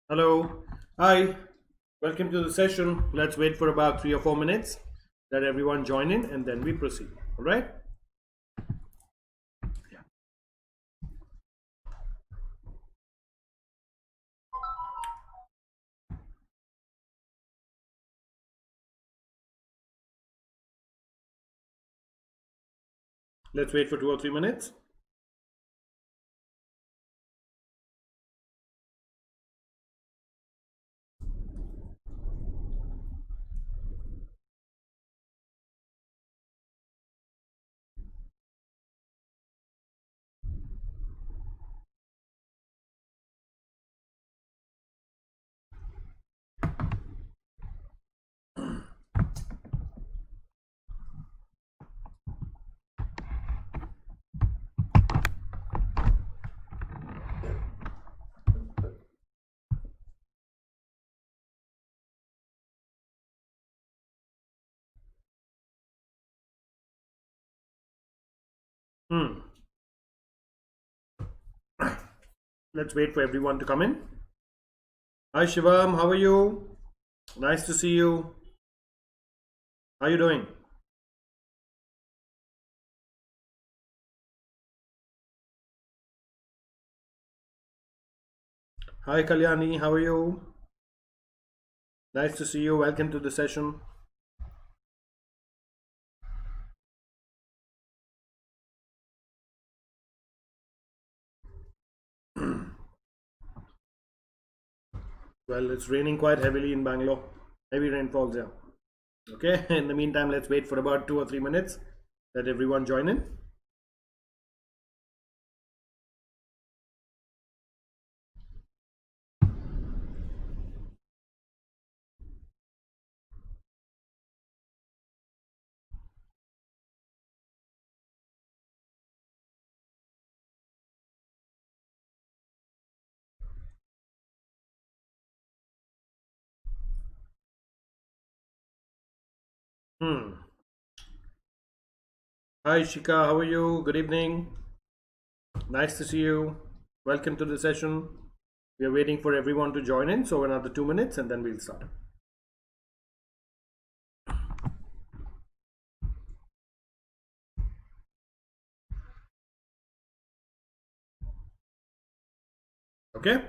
Hello. Hi. Welcome to the session. Let's wait for about 3 or 4 minutes. Let everyone join in and then we proceed. All right? Let's wait for 2 or 3 minutes. Hmm. Let's wait for everyone to come in. Hi Shivam, how are you? Nice to see you. How are you doing? Hi Kalyani, how are you? Nice to see you. Welcome to the session. Well, it's raining quite heavily in Bangalore. Heavy rainfalls here. Okay, in the meantime, let's wait for about 2 or 3 minutes. Let everyone join in. Hmm. Hi Shika, how are you? Good evening. Nice to see you. Welcome to the session. We are waiting for everyone to join in, so another 2 minutes and then we'll start. Okay?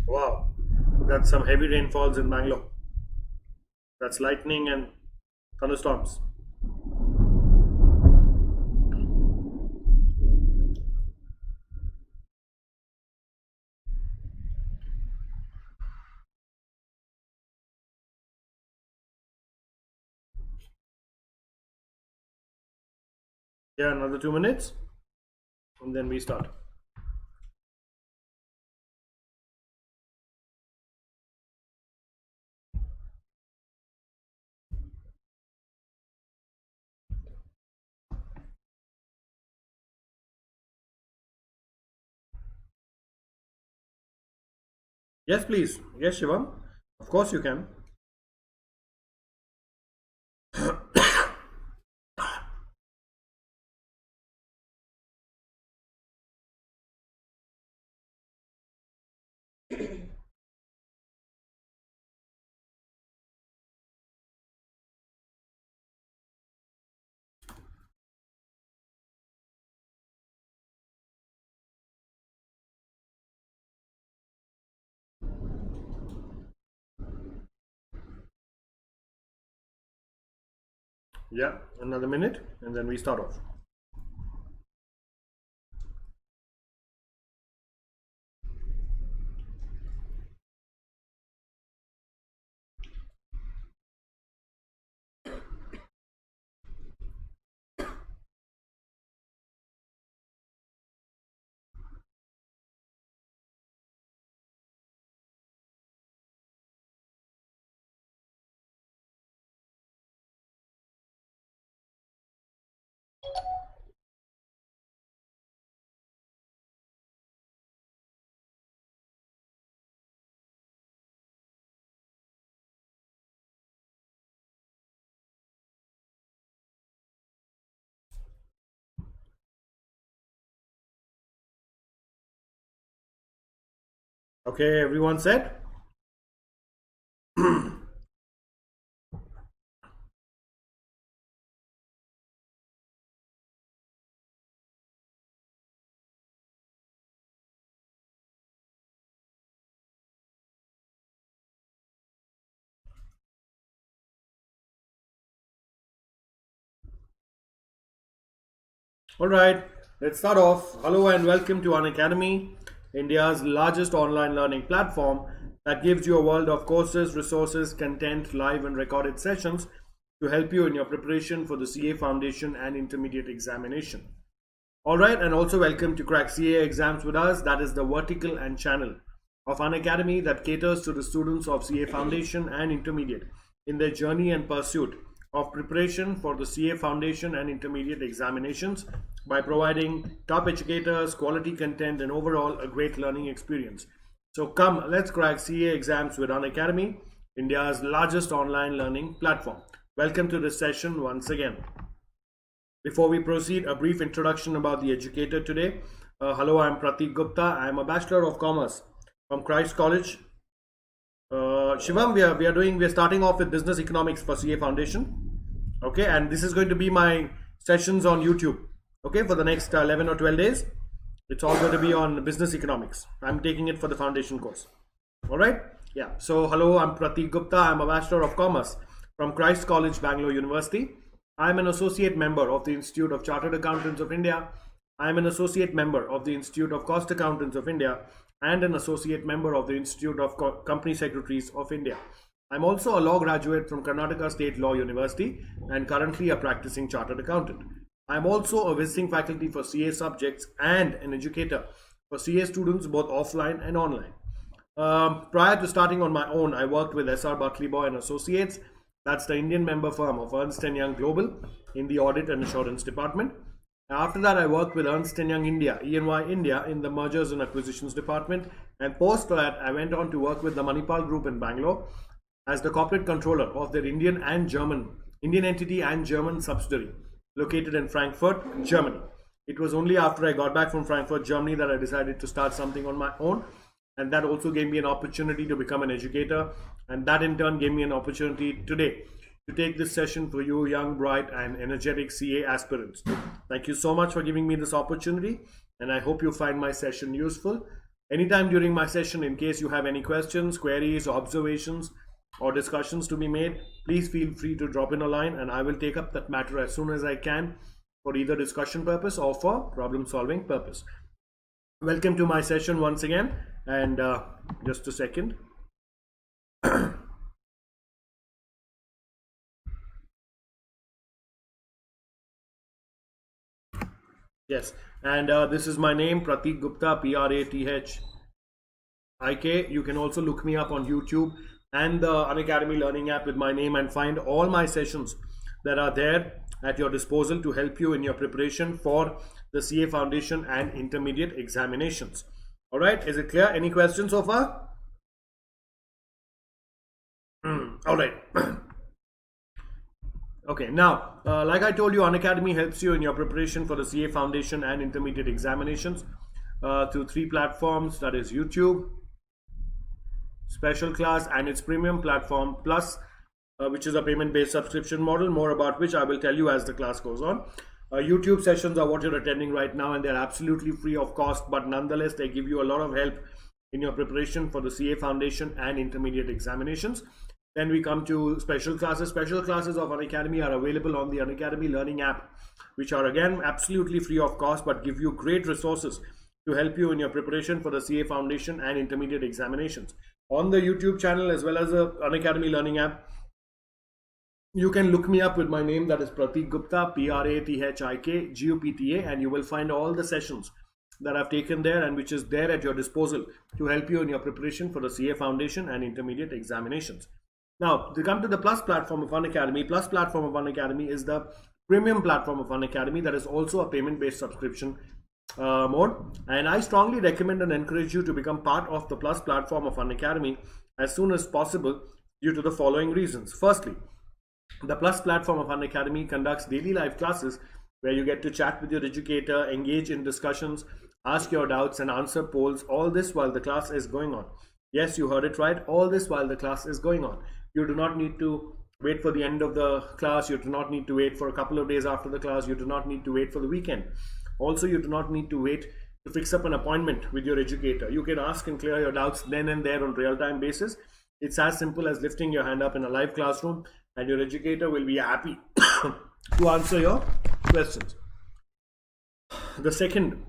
Wow, that's some heavy rainfalls in Bangalore. That's lightning and thunderstorms. Yeah, another 2 minutes and then we start. Yes, please. Yes, Shivam. Of course you can. Yeah, another minute and then we start off. Okay, everyone set? All right, let's start off. Hello and welcome to Unacademy, India's largest online learning platform that gives you a world of courses, resources, content, live and recorded sessions to help you in your preparation for the CA Foundation and Intermediate examination. All right, and also welcome to Crack CA Exams with us. That is the vertical and channel of Unacademy that caters to the students of CA Foundation and Intermediate in their journey and pursuit of preparation for the CA Foundation and Intermediate examinations by providing top educators, quality content, and overall a great learning experience. So come, let's crack CA exams with Unacademy, India's largest online learning platform. Welcome to this session once again. Before we proceed, a brief introduction about the educator today. Hello, I'm Prathik Gupta. I'm a Bachelor of Commerce from Christ College. Shivam, we are starting off with business economics for CA Foundation. Okay, and this is going to be my sessions on YouTube. Okay, for the next 11 or 12 days, it's all going to be on business economics. I'm taking it for the foundation course. All right, yeah. So hello, I'm Prathik Gupta. I'm a Bachelor of Commerce from Christ College, Bangalore University. I'm an associate member of the Institute of Chartered Accountants of India. I'm an associate member of the Institute of Cost Accountants of India and an associate member of the Institute of Company Secretaries of India. I'm also a law graduate from Karnataka State Law University and currently a practicing chartered accountant. I'm also a visiting faculty for CA subjects and an educator for CA students both offline and online. Prior to starting on my own, I worked with SR Buckley Boy and Associates. That's the Indian member firm of Ernst & Young Global in the Audit and Assurance Department. After that, I worked with Ernst & Young India, EY India, in the Mergers and Acquisitions Department. And post that, I went on to work with the Manipal Group in Bangalore as the corporate controller of their Indian entity and German subsidiary located in Frankfurt, Germany. It was only after I got back from Frankfurt, Germany that I decided to start something on my own. And that also gave me an opportunity to become an educator. And that in turn gave me an opportunity today to take this session for you young, bright and energetic CA aspirants. Thank you so much for giving me this opportunity. And I hope you find my session useful. Anytime during my session, in case you have any questions, queries, observations, or discussions to be made, please feel free to drop in a line and I will take up that matter as soon as I can for either discussion purpose or for problem solving purpose. Welcome to my session once again, and just a second. Yes, and this is my name, Prathik Gupta, Prathik. You can also look me up on YouTube and the Unacademy Learning app with my name and find all my sessions that are there at your disposal to help you in your preparation for the CA Foundation and Intermediate examinations. All right, is it clear? Any questions so far? All right. Okay, now, like I told you, Unacademy helps you in your preparation for the CA Foundation and Intermediate examinations through 3 platforms, that is YouTube, Special Class and its premium platform, Plus, which is a payment-based subscription model, more about which I will tell you as the class goes on. YouTube sessions are what you're attending right now and they're absolutely free of cost, but nonetheless, they give you a lot of help in your preparation for the CA Foundation and Intermediate examinations. Then we come to special classes. Special classes of Unacademy are available on the Unacademy Learning app, which are again absolutely free of cost, but give you great resources to help you in your preparation for the CA Foundation and Intermediate examinations. On the YouTube channel as well as the Unacademy Learning app, you can look me up with my name, that is Prathik Gupta, Prathik Gupta, and you will find all the sessions that I've taken there and which is there at your disposal to help you in your preparation for the CA Foundation and Intermediate examinations. Now, to come to the Plus platform of Unacademy, Plus platform of Unacademy is the premium platform of Unacademy that is also a payment-based subscription mode. And I strongly recommend and encourage you to become part of the Plus platform of Unacademy as soon as possible due to the following reasons. Firstly, the Plus platform of Unacademy conducts daily live classes where you get to chat with your educator, engage in discussions, ask your doubts and answer polls, all this while the class is going on. Yes, you heard it right, all this while the class is going on. You do not need to wait for the end of the class, you do not need to wait for a couple of days after the class, you do not need to wait for the weekend. Also, you do not need to wait to fix up an appointment with your educator. You can ask and clear your doubts then and there on real-time basis. It's as simple as lifting your hand up in a live classroom, and your educator will be happy to answer your questions. The second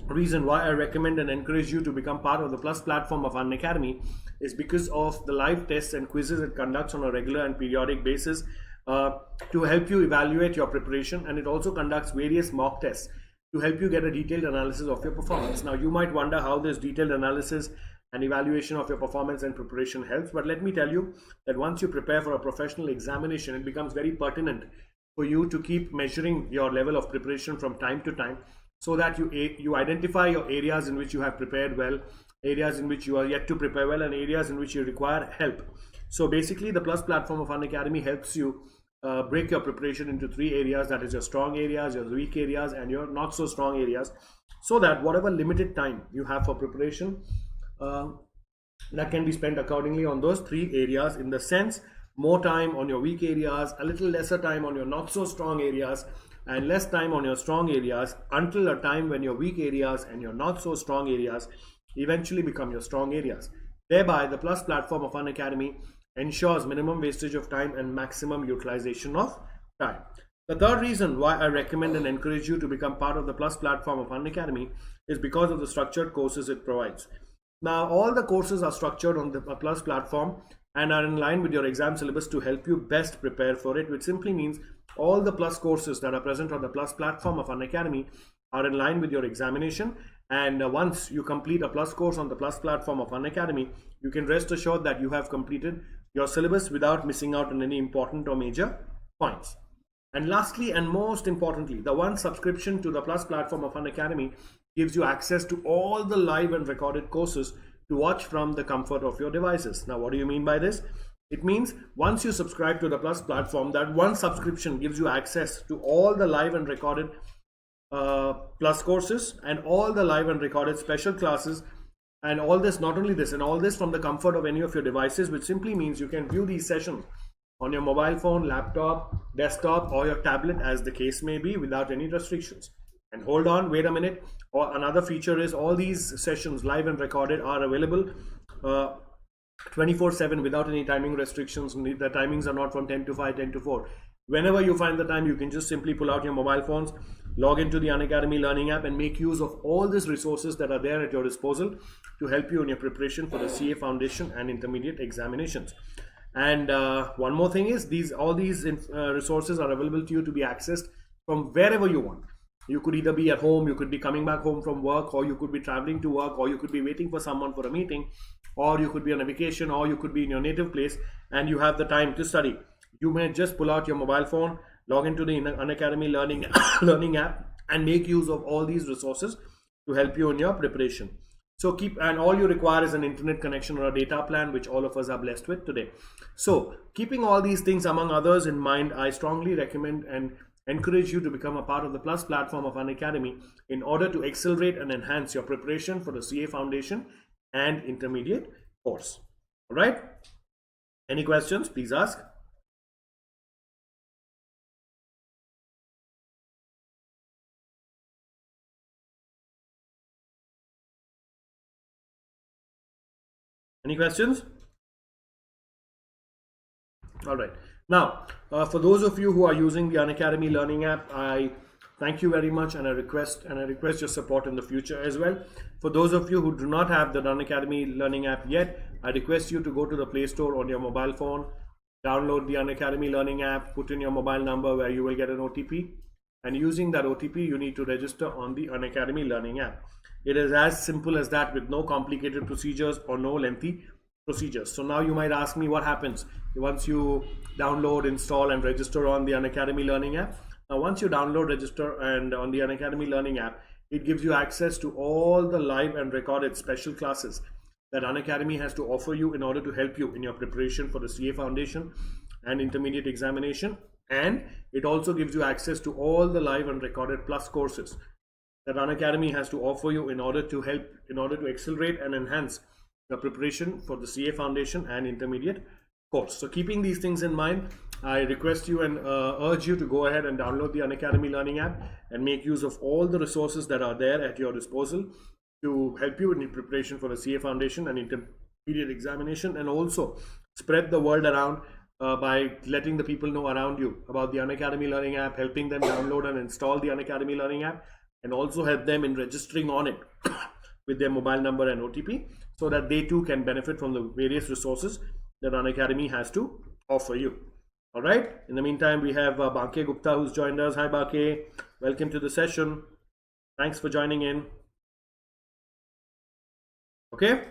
reason why I recommend and encourage you to become part of the Plus platform of Unacademy is because of the live tests and quizzes it conducts on a regular and periodic basis to help you evaluate your preparation, and it also conducts various mock tests to help you get a detailed analysis of your performance. Now, you might wonder how this detailed analysis and evaluation of your performance and preparation helps, but let me tell you that once you prepare for a professional examination, it becomes very pertinent for you to keep measuring your level of preparation from time to time, so that you identify your areas in which you have prepared well, areas in which you are yet to prepare well, and areas in which you require help. So basically, the Plus platform of Unacademy helps you break your preparation into three areas, that is your strong areas, your weak areas, and your not so strong areas, so that whatever limited time you have for preparation, that can be spent accordingly on those three areas, in the sense more time on your weak areas, a little lesser time on your not so strong areas, and less time on your strong areas, until a time when your weak areas and your not so strong areas eventually become your strong areas. Thereby, the Plus platform of Unacademy ensures minimum wastage of time and maximum utilization of time. The third reason why I recommend and encourage you to become part of the Plus platform of Unacademy is because of the structured courses it provides. Now, all the courses are structured on the Plus platform and are in line with your exam syllabus to help you best prepare for it, which simply means all the Plus courses that are present on the Plus platform of Unacademy are in line with your examination. And once you complete a Plus course on the Plus platform of Unacademy, you can rest assured that you have completed your syllabus without missing out on any important or major points. And lastly, and most importantly, the one subscription to the Plus platform of Unacademy gives you access to all the live and recorded courses to watch from the comfort of your devices. Now, what do you mean by this? It means once you subscribe to the Plus platform, that one subscription gives you access to all the live and recorded Plus courses and all the live and recorded special classes, and all this, not only this, and all this from the comfort of any of your devices, which simply means you can view these sessions on your mobile phone, laptop, desktop, or your tablet, as the case may be, without any restrictions. And hold on, wait a minute, or another feature is all these sessions, live and recorded, are available 24/7 without any timing restrictions. The timings are not from 10 to 5, 10 to 4. Whenever you find the time, you can just simply pull out your mobile phones, log into the Unacademy learning app, and make use of all these resources that are there at your disposal to help you in your preparation for the CA Foundation and intermediate examinations. And one more thing is, all these resources are available to you to be accessed from wherever you want. You could either be at home, you could be coming back home from work, or you could be traveling to work, or you could be waiting for someone for a meeting, or you could be on a vacation, or you could be in your native place and you have the time to study. You may just pull out your mobile phone, log into the Unacademy learning app, and make use of all these resources to help you in your preparation. So and all you require is an internet connection or a data plan, which all of us are blessed with today. So keeping all these things among others in mind, I strongly recommend and encourage you to become a part of the Plus platform of Unacademy in order to accelerate and enhance your preparation for the CA Foundation and intermediate course. All right? Any questions? Please ask. Any questions? All right. Now, for those of you who are using the Unacademy learning app, I thank you very much, and I request your support in the future as well. For those of you who do not have the Unacademy learning app yet, I request you to go to the Play Store on your mobile phone, download the Unacademy learning app, put in your mobile number where you will get an OTP, and using that OTP, you need to register on the Unacademy learning app. It is as simple as that, with no complicated procedures or no lengthy procedures. So now you might ask me, what happens once you download, install, and register on the Unacademy learning app? Now, once you download, register, and on the Unacademy learning app, it gives you access to all the live and recorded special classes that Unacademy has to offer you in order to help you in your preparation for the CA Foundation and intermediate examination. And it also gives you access to all the live and recorded Plus courses that Unacademy has to offer you in order to accelerate and enhance your preparation for the CA Foundation and Intermediate course. So keeping these things in mind, I request you and urge you to go ahead and download the Unacademy Learning app and make use of all the resources that are there at your disposal to help you in the preparation for the CA Foundation and Intermediate examination, and also spread the word around by letting the people know around you about the Unacademy Learning app, helping them download and install the Unacademy Learning app, and also help them in registering on it with their mobile number and OTP, so that they too can benefit from the various resources that Unacademy has to offer you. All right. In the meantime, we have Prathik Gupta who's joined us. Hi, Prathik. Welcome to the session. Thanks for joining in. Okay.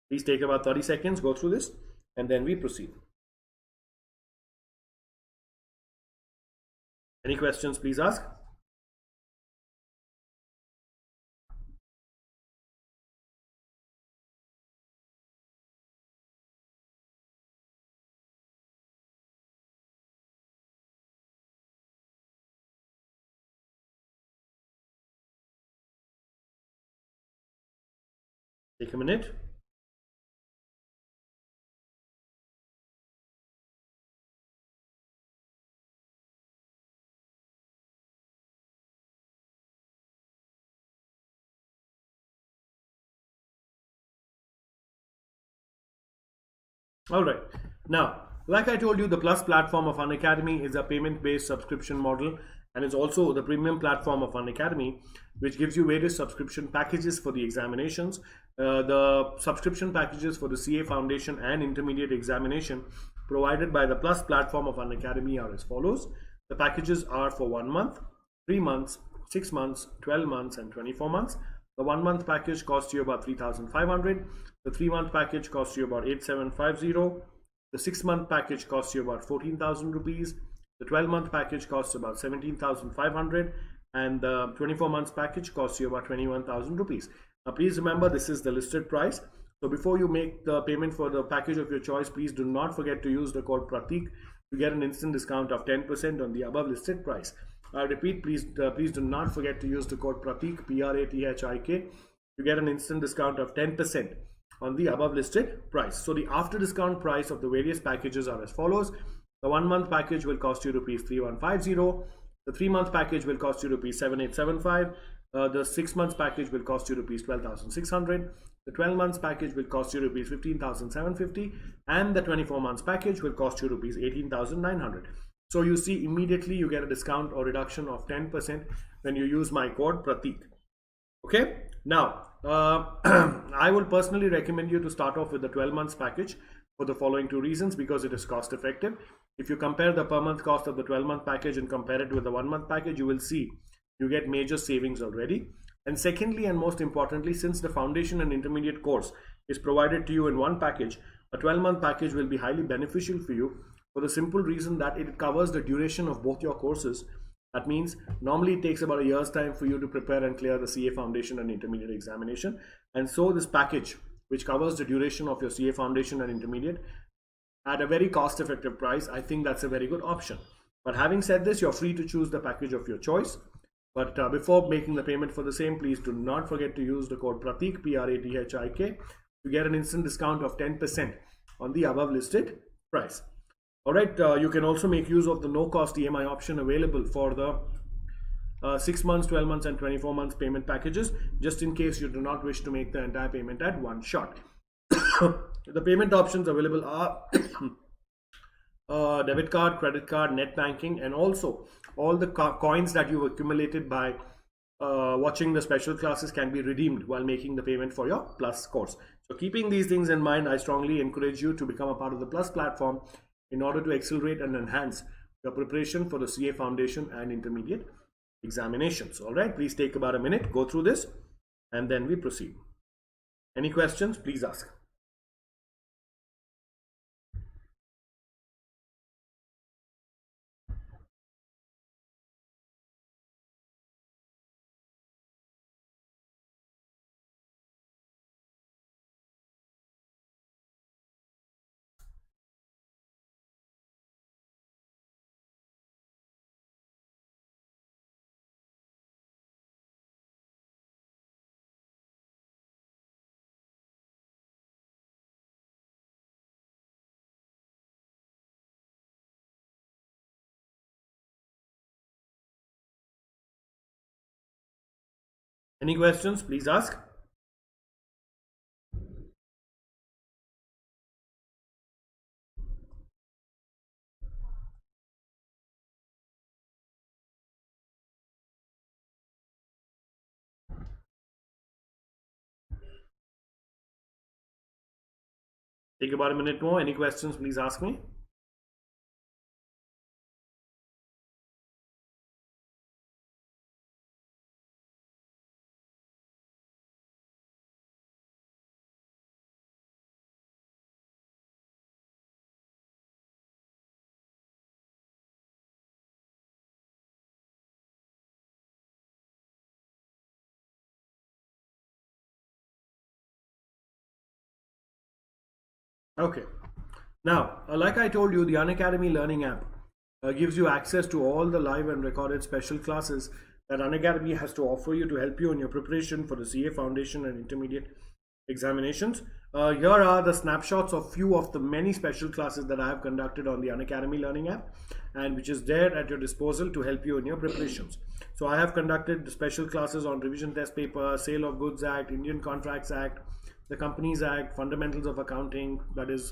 Please take about 30 seconds, go through this, and then we proceed. Any questions, please ask. Take a minute. All right. Now, like I told you, the Plus platform of Unacademy is a payment-based subscription model, and it's also the premium platform of Unacademy, which gives you various subscription packages for the examinations. The subscription packages for the CA Foundation and Intermediate examination provided by the Plus platform of Unacademy are as follows. The packages are for 1 month, 3 months, 6 months, 12 months, and 24 months. The 1 month package costs you about 3,500. The 3 month package costs you about 8,750. The 6 month package costs you about 14,000 rupees. The 12 month package costs about 17,500, and the 24 months package costs you about 21,000 rupees. Now please remember, this is the listed price. So before you make the payment for the package of your choice, please do not forget to use the code Prathik to get an instant discount of 10% on the above listed price. I repeat, please do not forget to use the code Prathik, Prathik, to get an instant discount of 10% on the above listed price. So the after discount price of the various packages are as follows. The 1 month package will cost you rupees 3,150. The 3 month package will cost you rupees 7,875. The 6 months package will cost you rupees 12,600. The 12 months package will cost you rupees 15,750, and the 24 months package will cost you rupees 18,900. So you see, immediately you get a discount or reduction of 10% when you use my code Prathik. Okay. Now, I will personally recommend you to start off with the 12 months package for the following two reasons: because it is cost effective. If you compare the per month cost of the 12 month package and compare it with the 1 month package, you will see you get major savings already. And secondly, and most importantly, since the foundation and intermediate course is provided to you in one package, a 12 month package will be highly beneficial for you, for the simple reason that it covers the duration of both your courses. That means normally it takes about a year's time for you to prepare and clear the CA Foundation and Intermediate examination. And so this package, which covers the duration of your CA Foundation and Intermediate at a very cost effective price, I think that's a very good option. But having said this, you're free to choose the package of your choice. But before making the payment for the same, please do not forget to use the code Prathik, Prathik, to get an instant discount of 10% on the above listed price. All right, you can also make use of the no cost EMI option available for the 6 months, 12 months, and 24 months payment packages, just in case you do not wish to make the entire payment at one shot. The payment options available are debit card, credit card, net banking, and also all the coins that you've accumulated by watching the special classes can be redeemed while making the payment for your Plus course. So keeping these things in mind, I strongly encourage you to become a part of the Plus platform in order to accelerate and enhance your preparation for the CA Foundation and Intermediate examinations. All right, please take about a minute, go through this, and then we proceed. Any questions, please ask. Any questions? Please ask. Take about a minute more. Any questions? Please ask me. Okay. Now, like I told you, the Unacademy Learning app gives you access to all the live and recorded special classes that Unacademy has to offer you to help you in your preparation for the CA Foundation and Intermediate examinations. Here are the snapshots of few of the many special classes that I have conducted on the Unacademy Learning app, and which is there at your disposal to help you in your preparations. So I have conducted the special classes on revision test paper, Sale of Goods Act, Indian Contracts Act, the Companies Act, Fundamentals of Accounting, that is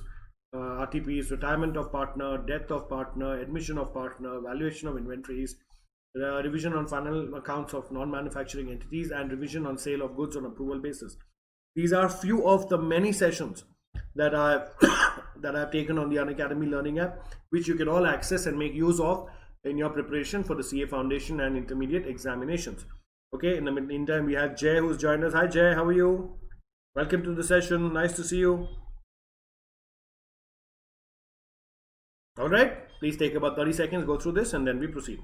RTPs, retirement of partner, death of partner, admission of partner, valuation of inventories, revision on final accounts of non-manufacturing entities, and revision on sale of goods on approval basis. These are few of the many sessions that I've that I've taken on the Unacademy Learning app, which you can all access and make use of in your preparation for the CA Foundation and Intermediate examinations. Okay, in the meantime, we have Jay who's joined us. Hi Jay, how are you? Welcome to the session. Nice to see you. All right, please take about 30 seconds, go through this, and then we proceed.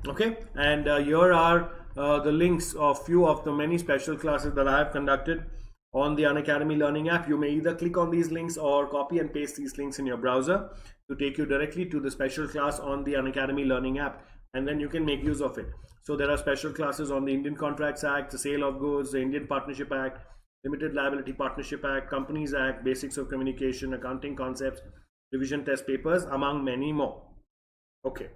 Okay, and here are the links of few of the many special classes that I have conducted on the Unacademy Learning app. You may either click on these links or copy and paste these links in your browser to take you directly to the special class on the Unacademy Learning app, and then you can make use of it. So there are special classes on the Indian Contracts Act, the Sale of Goods, the Indian Partnership Act, Limited Liability Partnership Act, Companies Act, Basics of Communication, Accounting Concepts, Revision Test Papers, among many more. Okay.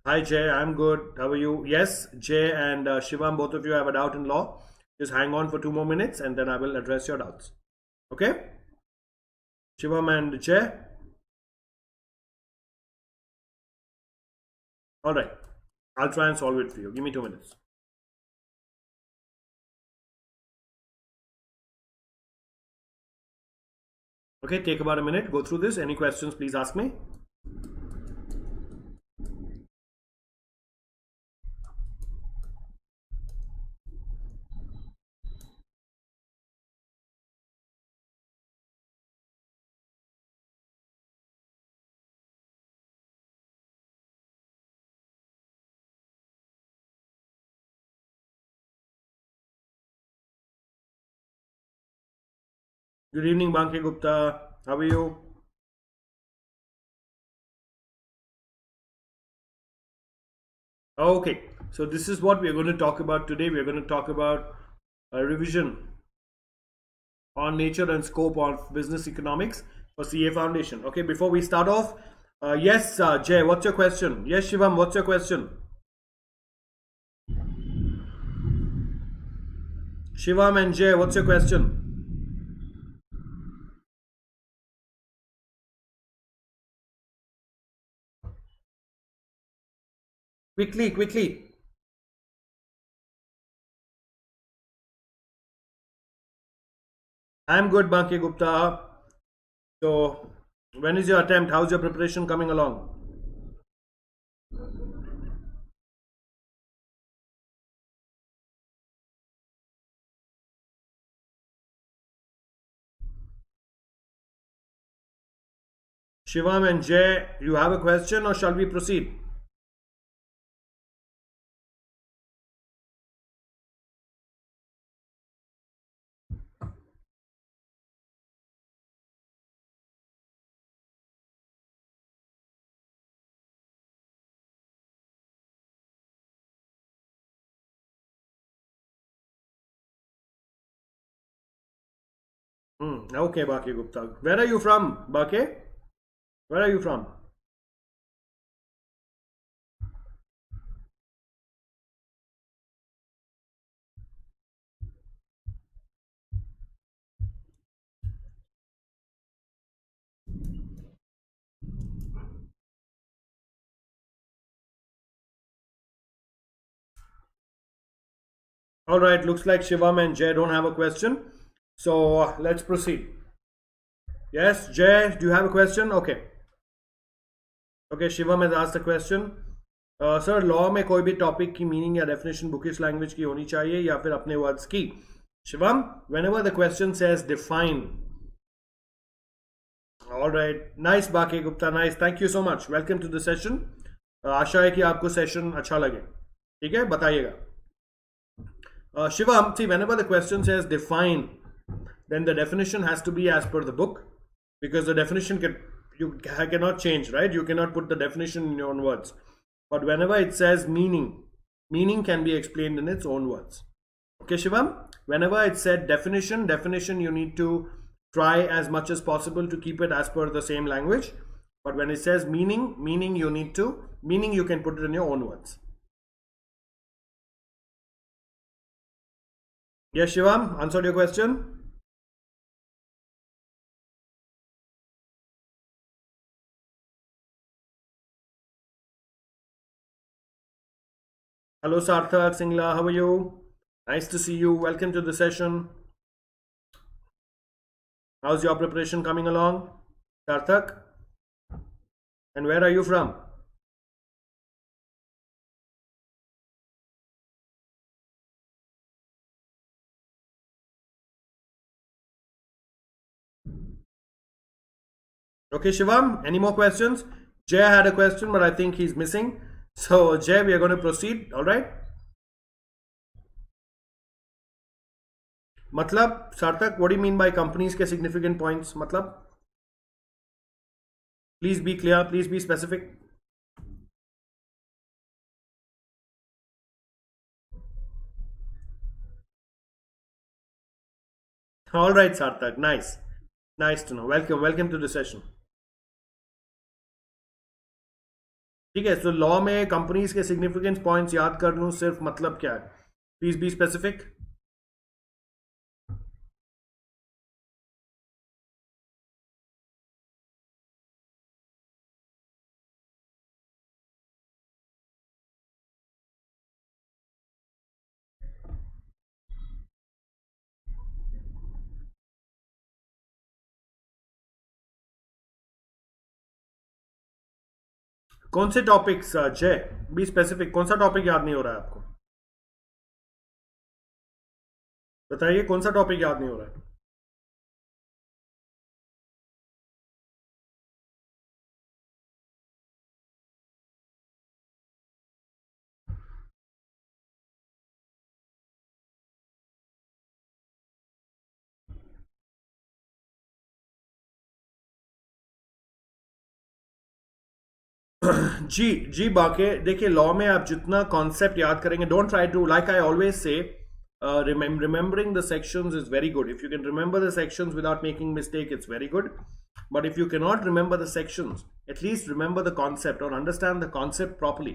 Hi Jay, I'm good. How are you? Yes, Jay and Shivam, both of you have a doubt in law. Just hang on for 2 more minutes and then I will address your doubts. Okay? Shivam and Jay? Alright. I'll try and solve it for you. Give me 2 minutes. Okay, take about a minute. Go through this. Any questions, please ask me. Good evening, Prathik Gupta. How are you? Okay, so this is what we're going to talk about today. We're going to talk about a revision on nature and scope of business economics for CA Foundation. Okay, before we start off, yes, Jay, what's your question? Yes, Shivam, what's your question? Shivam and Jay, what's your question? Quickly, quickly. I'm good, Banki Gupta. So, when is your attempt? How's your preparation coming along? Shivam and Jay, you have a question or shall we proceed? Okay, Baki Gupta. Where are you from, Baki? Where are you from? All right, looks like Shivam and Jay don't have a question. So let's proceed. Yes, Jay, do you have a question? Okay. Okay, Shivam has asked a question. Sir law में कोई भी topic की meaning या definition bookish language की होनी चाहिए या फिर अपने वर्ड्स की? Shivam, whenever the question says define. All right, nice Baki Gupta, nice. Thank you so much. Welcome to the session. आशा है कि आपको सेशन अच्छा लगे. ठीक है, बताइएगा. Shivam, see, whenever the question says define, then the definition has to be as per the book, because the definition you cannot change, right? You cannot put the definition in your own words. But whenever it says meaning can be explained in its own words. Okay, Shivam? Whenever it said definition, you need to try as much as possible to keep it as per the same language. But when it says meaning you can put it in your own words. Yes, Shivam, answered your question? Hello, Sarthak Singla, how are you? Nice to see you. Welcome to the session. How's your preparation coming along, Sarthak? And where are you from? Okay, Shivam, any more questions? Jay had a question, but I think he's missing. So, Jay, we are going to proceed, all right? Matlab, Sarthak, what do you mean by companies ke significant points? Matlab? Please be clear, please be specific. All right, Sarthak, nice. Nice to know. Welcome to the session. ठीक है, so law में companies के significance points याद कर लूँ, सिर्फ मतलब क्या है? Please be specific. कौन से टॉपिक्स, जय, बी स्पेसिफिक, कौन सा टॉपिक याद नहीं हो रहा है आपको? बताइए, कौन सा टॉपिक याद नहीं हो रहा है? जी बाके, देखिए लॉ में आप जितना कॉन्सेप्ट याद करेंगे, don't try to, like I always say, remembering the sections is very good. If you can remember the sections without making mistake, it's very good. But if you cannot remember the sections, at least remember the concept or understand the concept properly.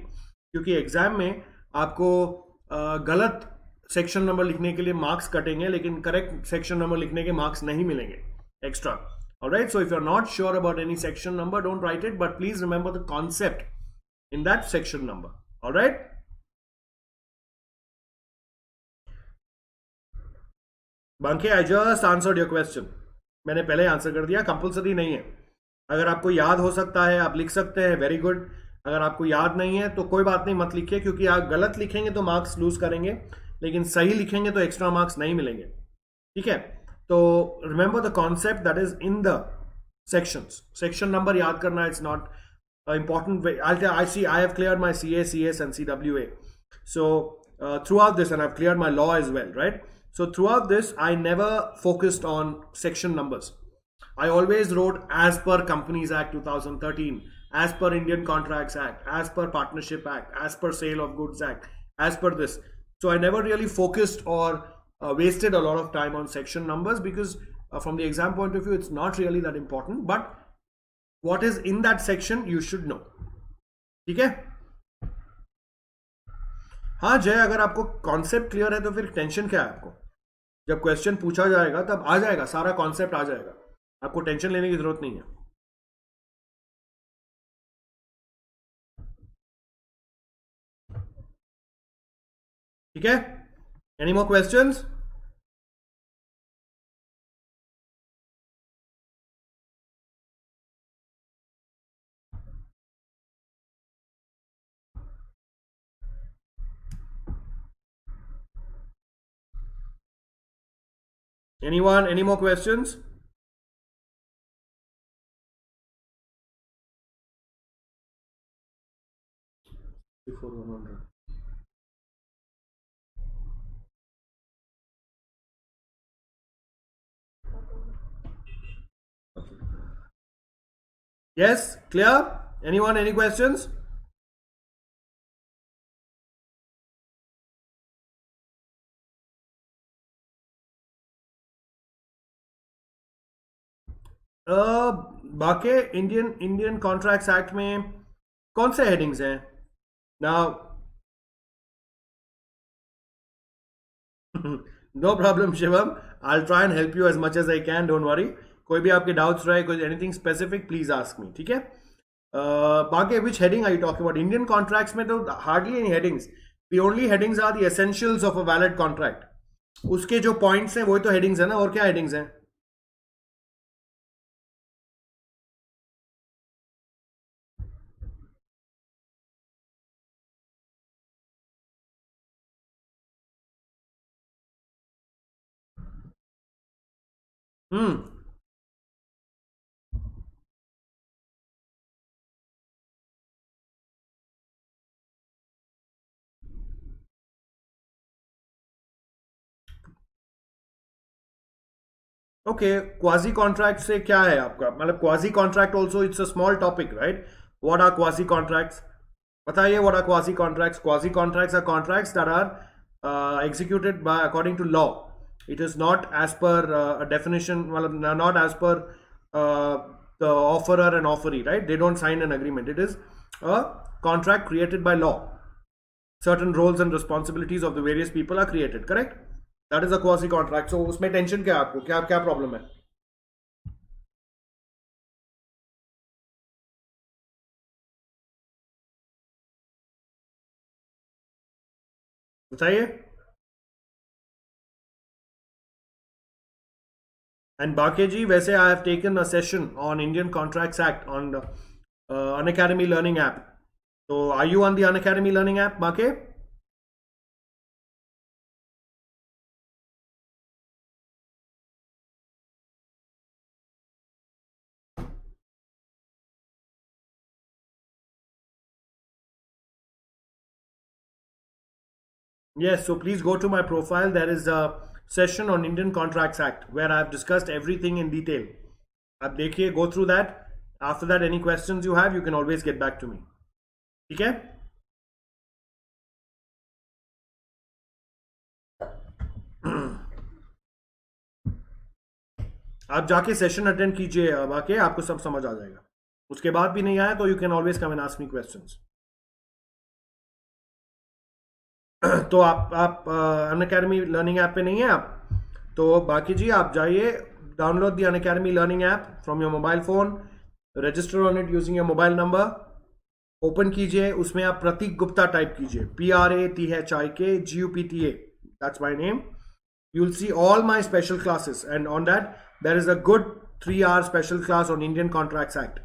क्योंकि exam में आपको गलत section number लिखने के लिए marks कटेंगे, लेकिन correct section number लिखने के मार्क्स नहीं मिलेंगे extra. Alright, so if you're not sure about any section number, don't write it, but please remember the concept in that section number. Alright? Banke, I just answered your question. मैंने पहले answer कर दिया, compulsory नहीं है. अगर आपको याद हो सकता है आप लिख सकते हैं, वेरी गुड. अगर आपको याद नहीं है तो कोई बात नहीं, मत लिखिए, क्योंकि आप गलत लिखेंगे तो मार्क्स लूज करेंगे, लेकिन सही लिखेंगे तो एक्स्ट्रा मार्क्स नहीं मिलेंगे. ठीक है, तो remember the concept that is in the sections. Section number याद करना, it's not important. I have cleared my CA, CS and CWA. So throughout this, and I've cleared my law as well, right? So throughout this, I never focused on section numbers. I always wrote as per Companies Act 2013, as per Indian Contracts Act, as per Partnership Act, as per Sale of Goods Act, as per this. So I never really focused or wasted a lot of time on section numbers, because from the exam point of view, it's not really that important, but what is in that section you should know. ठीक है? हाँ जय, अगर आपको concept clear है तो फिर tension क्या है आपको? जब क्वेश्चन पूछा जाएगा तब आ जाएगा, सारा कॉन्सेप्ट आ जाएगा, आपको टेंशन लेने की जरूरत नहीं है. ठीक है? Any more questions? Anyone? Any more questions? Before 100. Yes, clear? Anyone? Any questions? बाकी इंडियन कॉन्ट्रैक्ट्स एक्ट में कौन से हेडिंग्स हैं? Now no problem Shivam, I try and help you as much as I can, don't worry. कोई भी आपके doubts रहे, कोई anything specific, please ask me. ठीक है? बाकी which heading are you talking about? Indian contracts में तो hardly any headings. The only headings are the essentials of a valid contract. उसके जो पॉइंट्स हैं वही तो हेडिंग्स है ना, और क्या हेडिंग्स हैं? ओके, क्वाजी कॉन्ट्रैक्ट से क्या है आपका मतलब? Quasi contract also it's a small topic, right? What are quasi contracts? बताइए, what are quasi contracts? Quasi contracts are contracts that are executed by according to law. It is not as per a definition, well, not as per the offerer and offeree, right? They don't sign an agreement. It is a contract created by law. Certain roles and responsibilities of the various people are created, correct? That is a quasi contract. So उसमें tension क्या है आपको? क्या क्या problem है? बताइए. And बाके जी, वैसे I have taken a session on Indian Contracts Act on the Unacademy Learning app. So are you on the Unacademy Learning app, बाके? Yes, so please go to my profile. There is a session on Indian Contracts Act where I have discussed everything in detail. आप देखिए, go through that. After that, any questions you have, you can always get back to me. ठीक है? आप जाके session attend कीजिए, बाकी आपको सब समझ आ जाएगा. उसके बाद भी नहीं आया तो you can always come and ask me questions. तो आप अनअकैडमी लर्निंग ऐप पे नहीं है आप, तो बाकी जी आप जाइए, download the Unacademy learning app from your mobile phone, register on it using your mobile number, open कीजिए, उसमें आप प्रतीक गुप्ता टाइप कीजिए, PRATHIKGUPTA, that's my name. You will see all my special classes and on that there is a good 3 hour special class on Indian Contracts Act.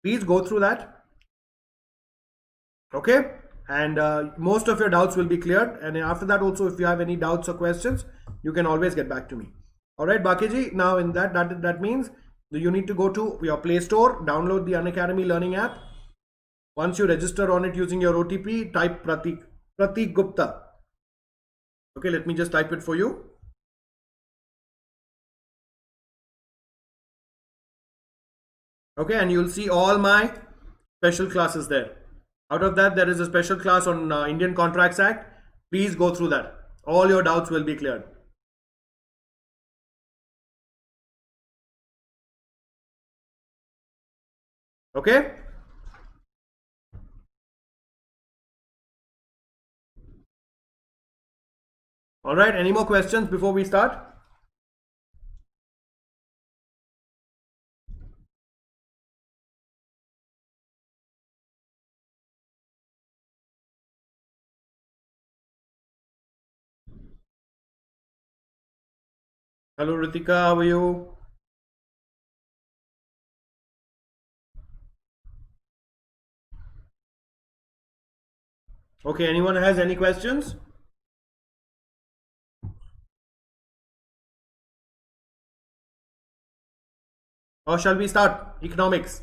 Please go through that. Okay? And most of your doubts will be cleared, and after that also if you have any doubts or questions you can always get back to me. All right, Baki ji, now in that means you need to go to your Play Store, download the Unacademy Learning app. Once you register on it using your OTP, type Prathik Gupta. Okay, let me just type it for you. Okay, and you'll see all my special classes there. Out of that, there is a special class on Indian Contracts Act. Please go through that. All your doubts will be cleared. Okay. All right. Any more questions before we start? Hello, Ritika. How are you? Okay. Anyone has any questions? Or shall we start? Economics.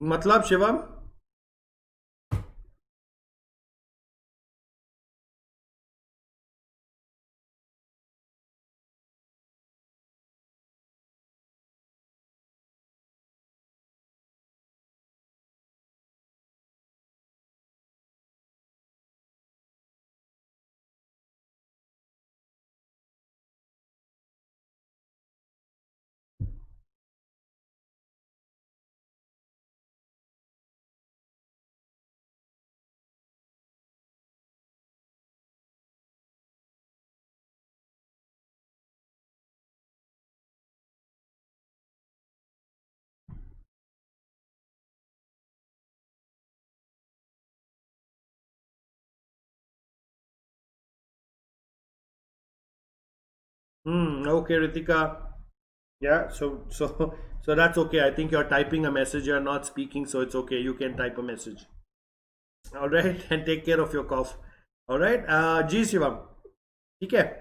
Matlab, Shivam? Okay, Ritika. Yeah, so that's okay. I think you're typing a message, you're not speaking, so it's okay. You can type a message. All right, and take care of your cough. All right, G Shivam. Okay.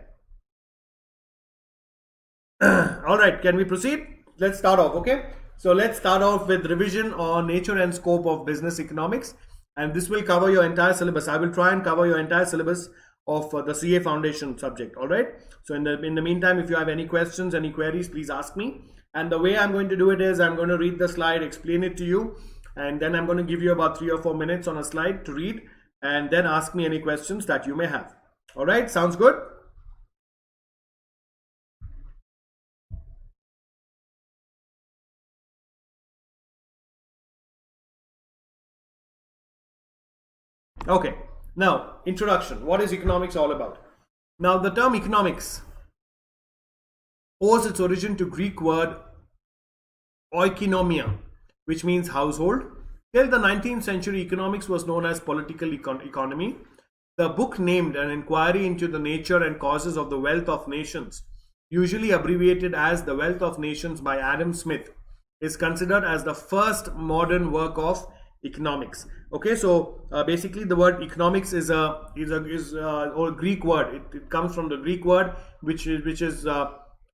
All right, can we proceed? Let's start off, okay? So let's start off with revision on nature and scope of business economics, and this will cover your entire syllabus. I will try and cover your entire syllabus of the CA Foundation subject. All right. So in the meantime, if you have any questions, any queries, please ask me. And the way I'm going to do it is I'm going to read the slide, explain it to you, and then I'm going to give you about 3 or 4 minutes on a slide to read, and then ask me any questions that you may have. All right, sounds good? Okay, now introduction. What is economics all about? Now, the term economics owes its origin to Greek word oikonomia, which means household. Till the 19th century, economics was known as political economy. The book named an inquiry into the nature and causes of the wealth of nations, usually abbreviated as The Wealth of Nations by Adam Smith, is considered as the first modern work of economics. Okay, so basically the word economics is a Greek word. It comes from the Greek word which is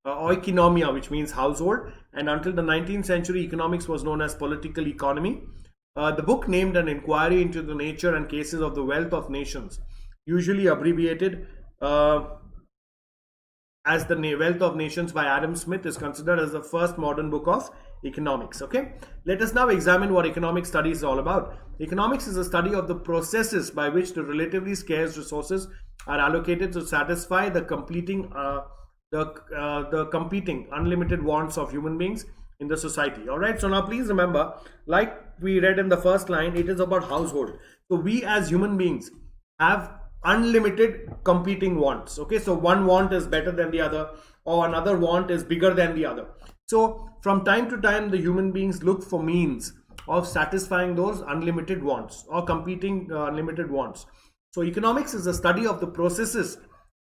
oikonomia, which means household. And until the 19th century, economics was known as political economy. The book named an inquiry into the nature and cases of the wealth of nations, usually abbreviated as The Wealth of Nations by Adam Smith, is considered as the first modern book of economics. Okay, let us now examine what economic studies is all about. Economics is a study of the processes by which the relatively scarce resources are allocated to satisfy the competing unlimited wants of human beings in the society. All right, so now please remember, like we read in the first line, it is about household. So we as human beings have unlimited competing wants. Okay, so one want is better than the other, or another want is bigger than the other. So from time to time, the human beings look for means of satisfying those unlimited wants or competing unlimited wants. So economics is a study of the processes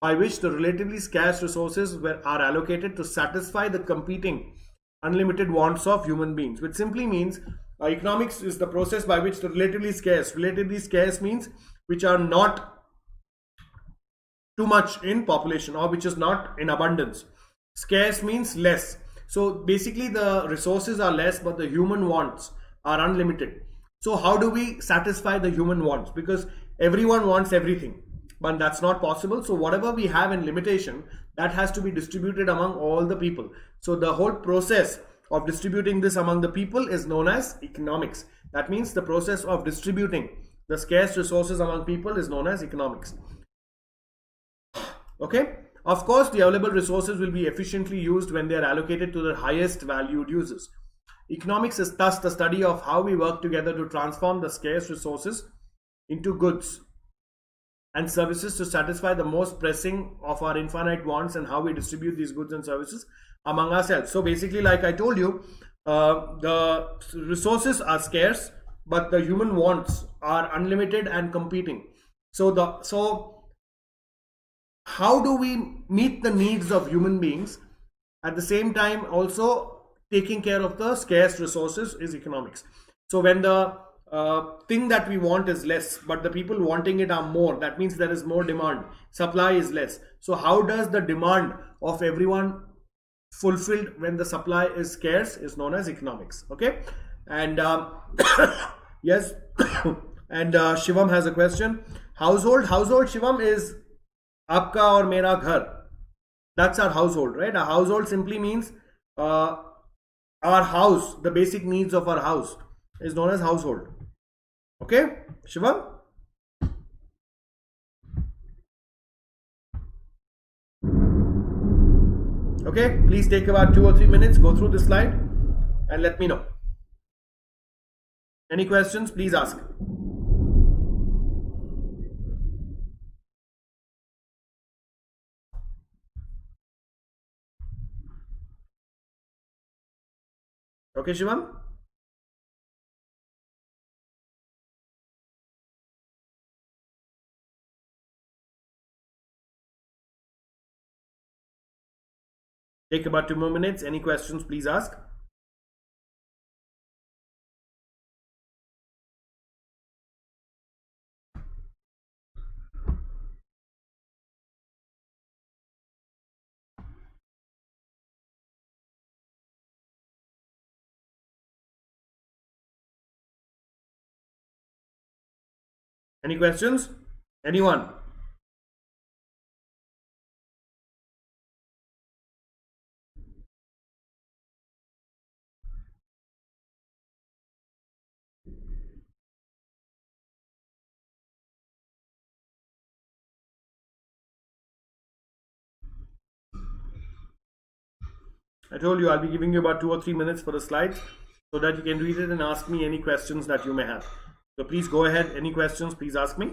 by which the relatively scarce resources are allocated to satisfy the competing unlimited wants of human beings, which simply means economics is the process by which the relatively scarce means which are not too much in population, or which is not in abundance. Scarce means less. So basically the resources are less, but the human wants are unlimited. So how do we satisfy the human wants? Because everyone wants everything, but that's not possible. So whatever we have in limitation, that has to be distributed among all the people. So the whole process of distributing this among the people is known as economics. That means the process of distributing the scarce resources among people is known as economics. Okay. Of course, the available resources will be efficiently used when they are allocated to the highest valued users. Economics is thus the study of how we work together to transform the scarce resources into goods and services to satisfy the most pressing of our infinite wants, and how we distribute these goods and services among ourselves. So basically, like I told you, the resources are scarce, but the human wants are unlimited and competing. So how do we meet the needs of human beings at the same time also taking care of the scarce resources is economics. So when the thing that we want is less, but the people wanting it are more, that means there is more demand, supply is less. So how does the demand of everyone fulfilled when the supply is scarce is known as economics. Okay. And yes. And Shivam has a question. Household Shivam is आपका और मेरा घर. That's our household, right? A household simply means our house, the basic needs of our house is known as household. Okay, Shivam? Okay, please take about 2 or 3 minutes, go through this slide and let me know. Any questions, please ask. Okay, Shivam? Take about 2 more minutes. Any questions, please ask. Any questions? Anyone? I told you I'll be giving you about 2 or 3 minutes for the slides so that you can read it and ask me any questions that you may have. So please go ahead. Any questions, please ask me.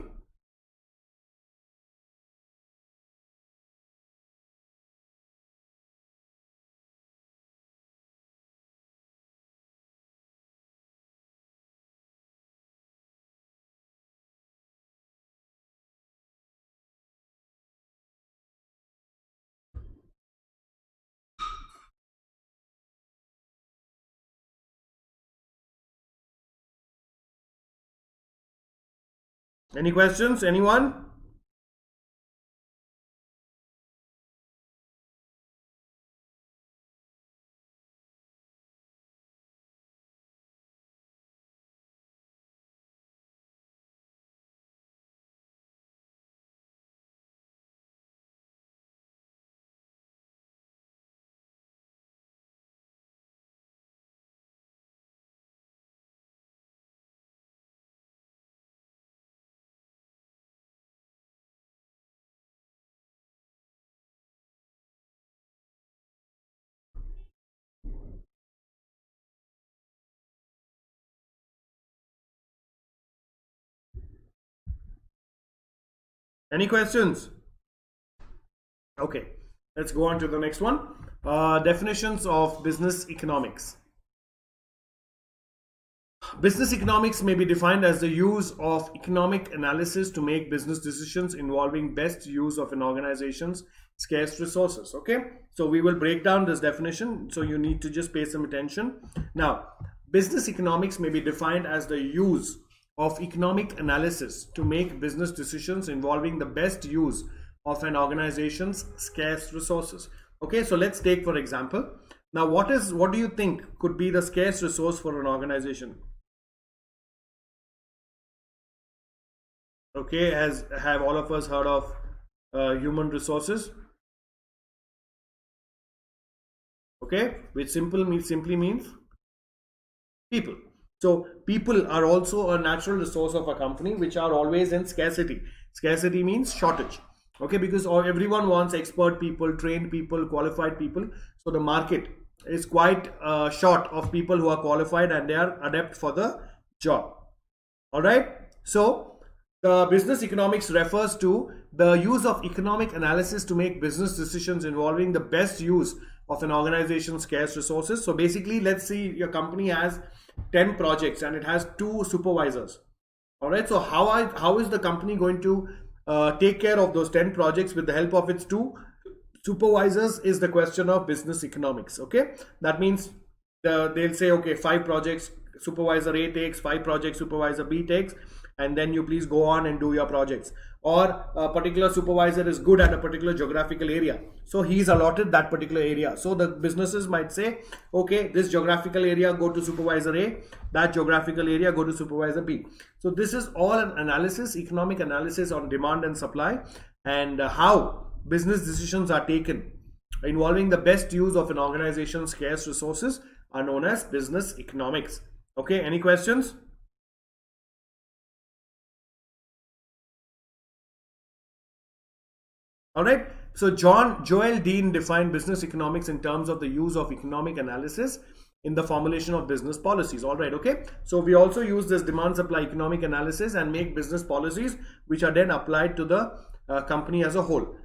Any questions? Anyone? Any questions? Okay, let's go on to the next one. Definitions of business economics. Business economics may be defined as the use of economic analysis to make business decisions involving best use of an organization's scarce resources. Okay, so we will break down this definition, so you need to just pay some attention. Now, business economics may be defined as the use of economic analysis to make business decisions involving the best use of an organization's scarce resources. Okay, so let's take for example, now what do you think could be the scarce resource for an organization? Okay, have all of us heard of human resources? Okay, which simply means people. So people are also a natural resource of a company which are always in scarcity. Scarcity means shortage. Okay, because everyone wants expert people, trained people, qualified people. So the market is quite short of people who are qualified and they are adept for the job. All right. So the business economics refers to the use of economic analysis to make business decisions involving the best use of an organization's scarce resources. So basically, let's see your company has 10 projects and it has two supervisors. All right. So how is the company going to take care of those 10 projects with the help of its two supervisors is the question of business economics. Okay. That means they'll say, okay, five projects supervisor A takes, five projects supervisor B takes, and then you please go on and do your projects. Or a particular supervisor is good at a particular geographical area, so he's allotted that particular area. So the businesses might say, okay, this geographical area go to supervisor A, that geographical area go to supervisor B. So this is all an analysis, economic analysis on demand and supply, and how business decisions are taken involving the best use of an organization's scarce resources are known as business economics. Okay, any questions? All right. So John Joel Dean defined business economics in terms of the use of economic analysis in the formulation of business policies. All right. Okay. So we also use this demand supply economic analysis and make business policies which are then applied to the company as a whole.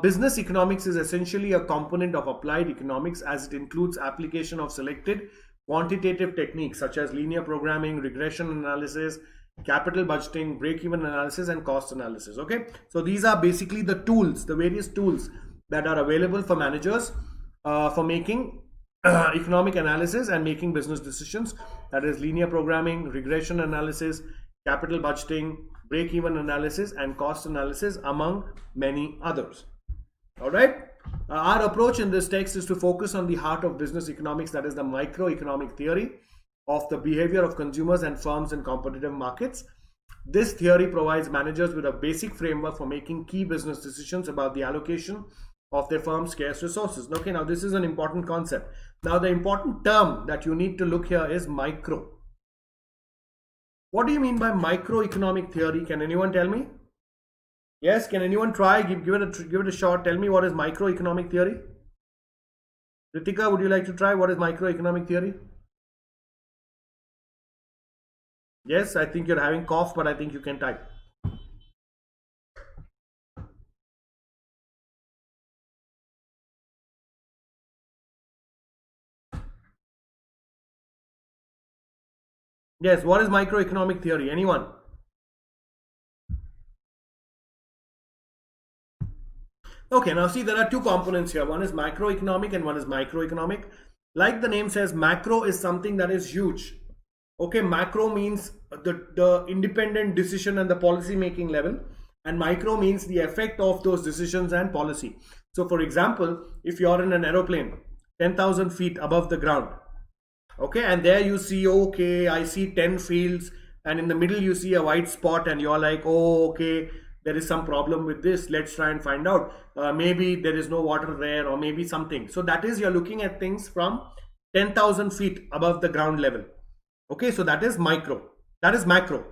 Business economics is essentially a component of applied economics as it includes application of selected quantitative techniques such as linear programming, regression analysis, capital budgeting, break-even analysis, and cost analysis. Okay, so these are basically the tools, the various tools that are available for managers for making economic analysis and making business decisions. That is linear programming, regression analysis, capital budgeting, break-even analysis, and cost analysis, among many others. All right. Our approach in this text is to focus on the heart of business economics, that is the microeconomic theory of the behavior of consumers and firms in competitive markets. This theory provides managers with a basic framework for making key business decisions about the allocation of their firm's scarce resources. Okay, now this is an important concept. Now the important term that you need to look here is micro. What do you mean by microeconomic theory? Can anyone tell me? Yes, can anyone try? Give it a shot. Tell me what is microeconomic theory. Ritika, would you like to try? What is microeconomic theory? Yes, I think you're having cough, but I think you can type. Yes, what is microeconomic theory? Anyone? Okay, now see, there are two components here. One is macroeconomic and one is microeconomic. Like the name says, macro is something that is huge. Okay, macro means the independent decision and the policy making level, and micro means the effect of those decisions and policy. So for example, if you're in an aeroplane 10,000 feet above the ground, okay, and there you see, okay, I see 10 fields, and in the middle you see a white spot, and you're like, oh, okay, there is some problem with this, let's try and find out. Maybe there is no water there, or maybe something. So that is, you're looking at things from 10,000 feet above the ground level. Okay, so that is micro, that is macro.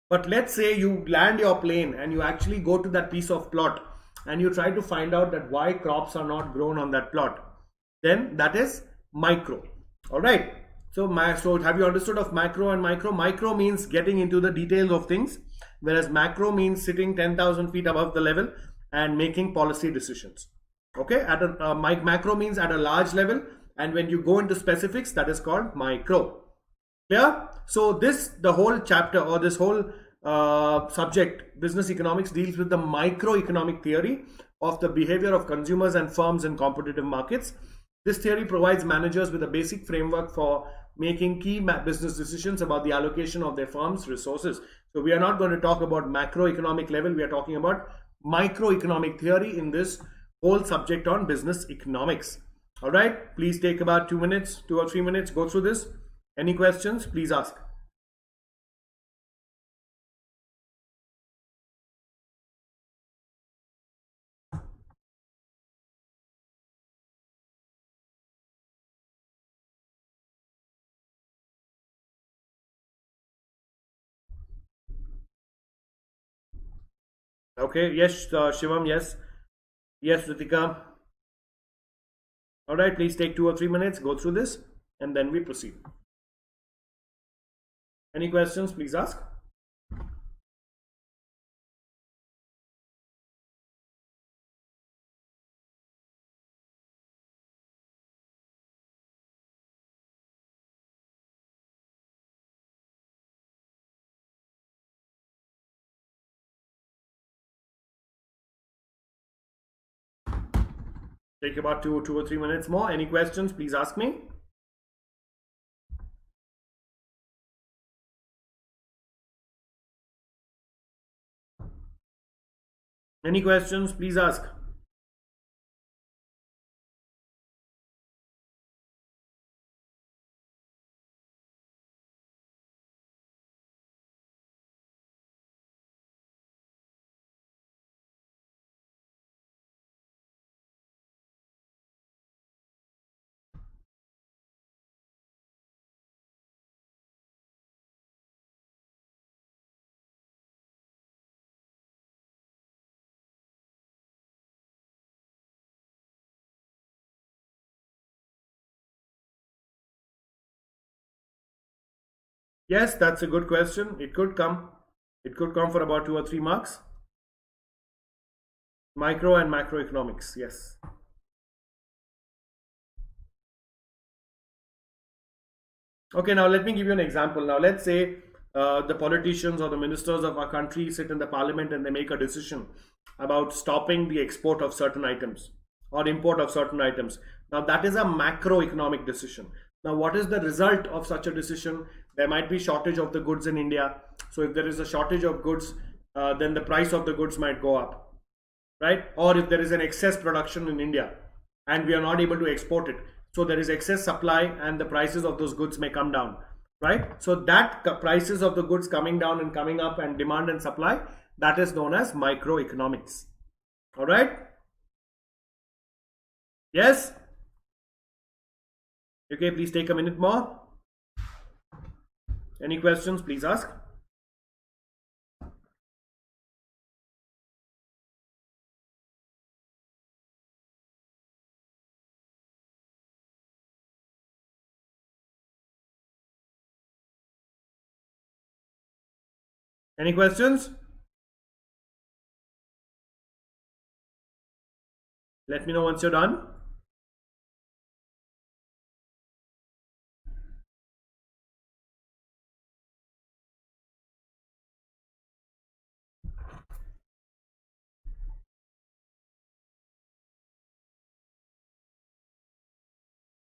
But let's say you land your plane and you actually go to that piece of plot and you try to find out that why crops are not grown on that plot, then that is micro. All right. So have you understood of macro and micro? Micro means getting into the details of things, whereas macro means sitting 10,000 feet above the level and making policy decisions. Okay, at a macro means at a large level, and when you go into specifics, that is called micro. Clear? So the whole chapter, or this whole subject, business economics, deals with the microeconomic theory of the behavior of consumers and firms in competitive markets. This theory provides managers with a basic framework for making key business decisions about the allocation of their firm's resources. So we are not going to talk about macroeconomic level, we are talking about microeconomic theory in this whole subject on business economics. All right, please take about 2 minutes, 2 or 3 minutes, go through this. Any questions, please ask. Okay, yes, Shivam, yes. Yes, Ritika. All right, please take 2 or 3 minutes, go through this, and then we proceed. Any questions, please ask. Take about 2 or 3 minutes more. Any questions, please ask me. Any questions, please ask. Yes, that's a good question. It could come. It could come for about 2 or 3 marks. Micro and macroeconomics, yes. Okay, now let me give you an example. Now, let's say the politicians or the ministers of our country sit in the parliament and they make a decision about stopping the export of certain items or import of certain items. Now, that is a macroeconomic decision. Now, what is the result of such a decision? There might be shortage of the goods in India. So, if there is a shortage of goods, then the price of the goods might go up, right? Or if there is an excess production in India and we are not able to export it, so there is excess supply and the prices of those goods may come down, right? So that prices of the goods coming down and coming up and demand and supply, that is known as microeconomics. All right? Yes? Okay, please take a minute more. Any questions, please ask. Any questions? Let me know once you're done.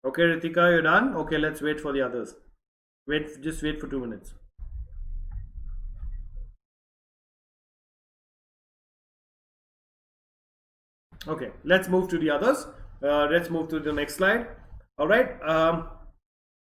Okay, Ritika, you're done? Okay, let's wait for the others. Just wait for 2 minutes. Okay, let's move to the others. Let's move to the next slide. All right.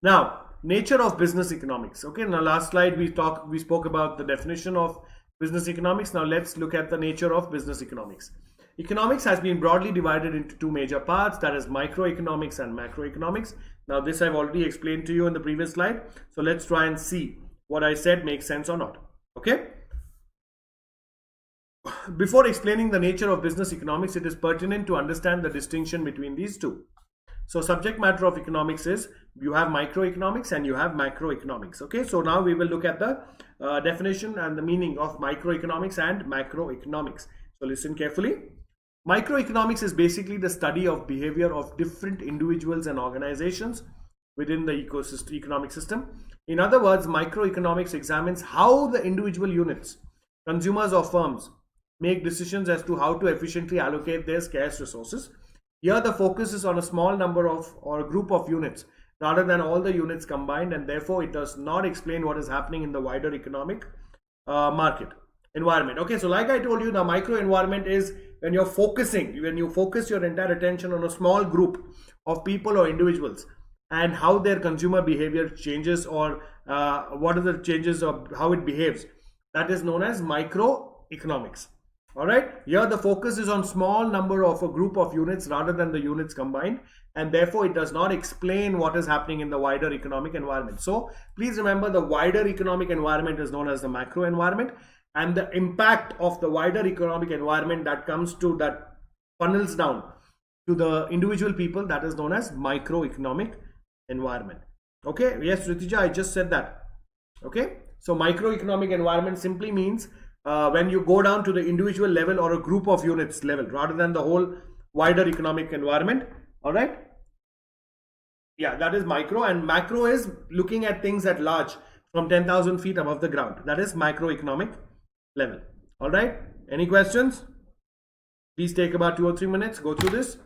Now, nature of business economics. Okay, in the last slide we spoke about the definition of business economics. Now let's look at the nature of business economics. Economics has been broadly divided into two major parts, that is microeconomics and macroeconomics. Now this I've already explained to you in the previous slide. So let's try and see what I said makes sense or not. Okay. Before explaining the nature of business economics, it is pertinent to understand the distinction between these two. So subject matter of economics is you have microeconomics and you have macroeconomics. Okay, so now we will look at the definition and the meaning of microeconomics and macroeconomics. So listen carefully. Microeconomics is basically the study of behavior of different individuals and organizations within the economic system. In other words, microeconomics examines how the individual units, consumers or firms, make decisions as to how to efficiently allocate their scarce resources. Here the focus is on a small number of or a group of units rather than all the units combined, and therefore it does not explain what is happening in the wider economic market environment. Okay, so like I told you, the micro environment is when you focus your entire attention on a small group of people or individuals and how their consumer behavior changes or what are the changes of how it behaves. That is known as microeconomics. All right, here the focus is on small number of a group of units rather than the units combined, and therefore it does not explain what is happening in the wider economic environment. So please remember, the wider economic environment is known as the macro environment, and the impact of the wider economic environment that comes to, that funnels down to the individual people, that is known as microeconomic environment. Okay, yes Ritija, I just said that. Okay, so microeconomic environment simply means when you go down to the individual level or a group of units level rather than the whole wider economic environment. All right, yeah, that is micro, and macro is looking at things at large from 10,000 feet above the ground. That is microeconomic level. All right, any questions? Please take about 2 or 3 minutes, go through this,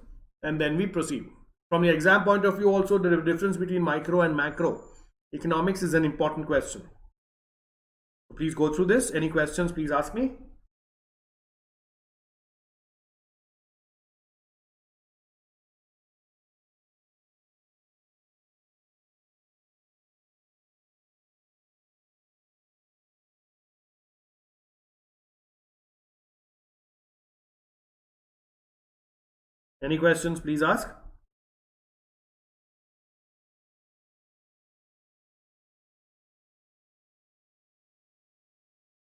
and then we proceed. From the exam point of view also, the difference between micro and macro economics is an important question. Please go through this. Any questions, please ask me. Any questions, please ask.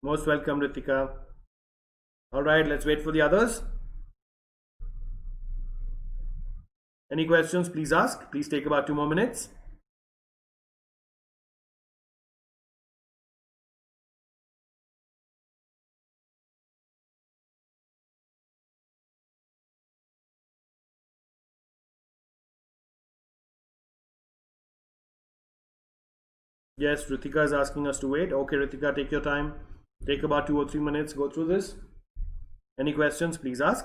Most welcome, Ritika. All right, let's wait for the others. Any questions, please ask. Please take about 2 more minutes. Yes, Ritika is asking us to wait. Okay, Ritika, take your time. Take about 2 or 3 minutes. Go through this. Any questions, please ask.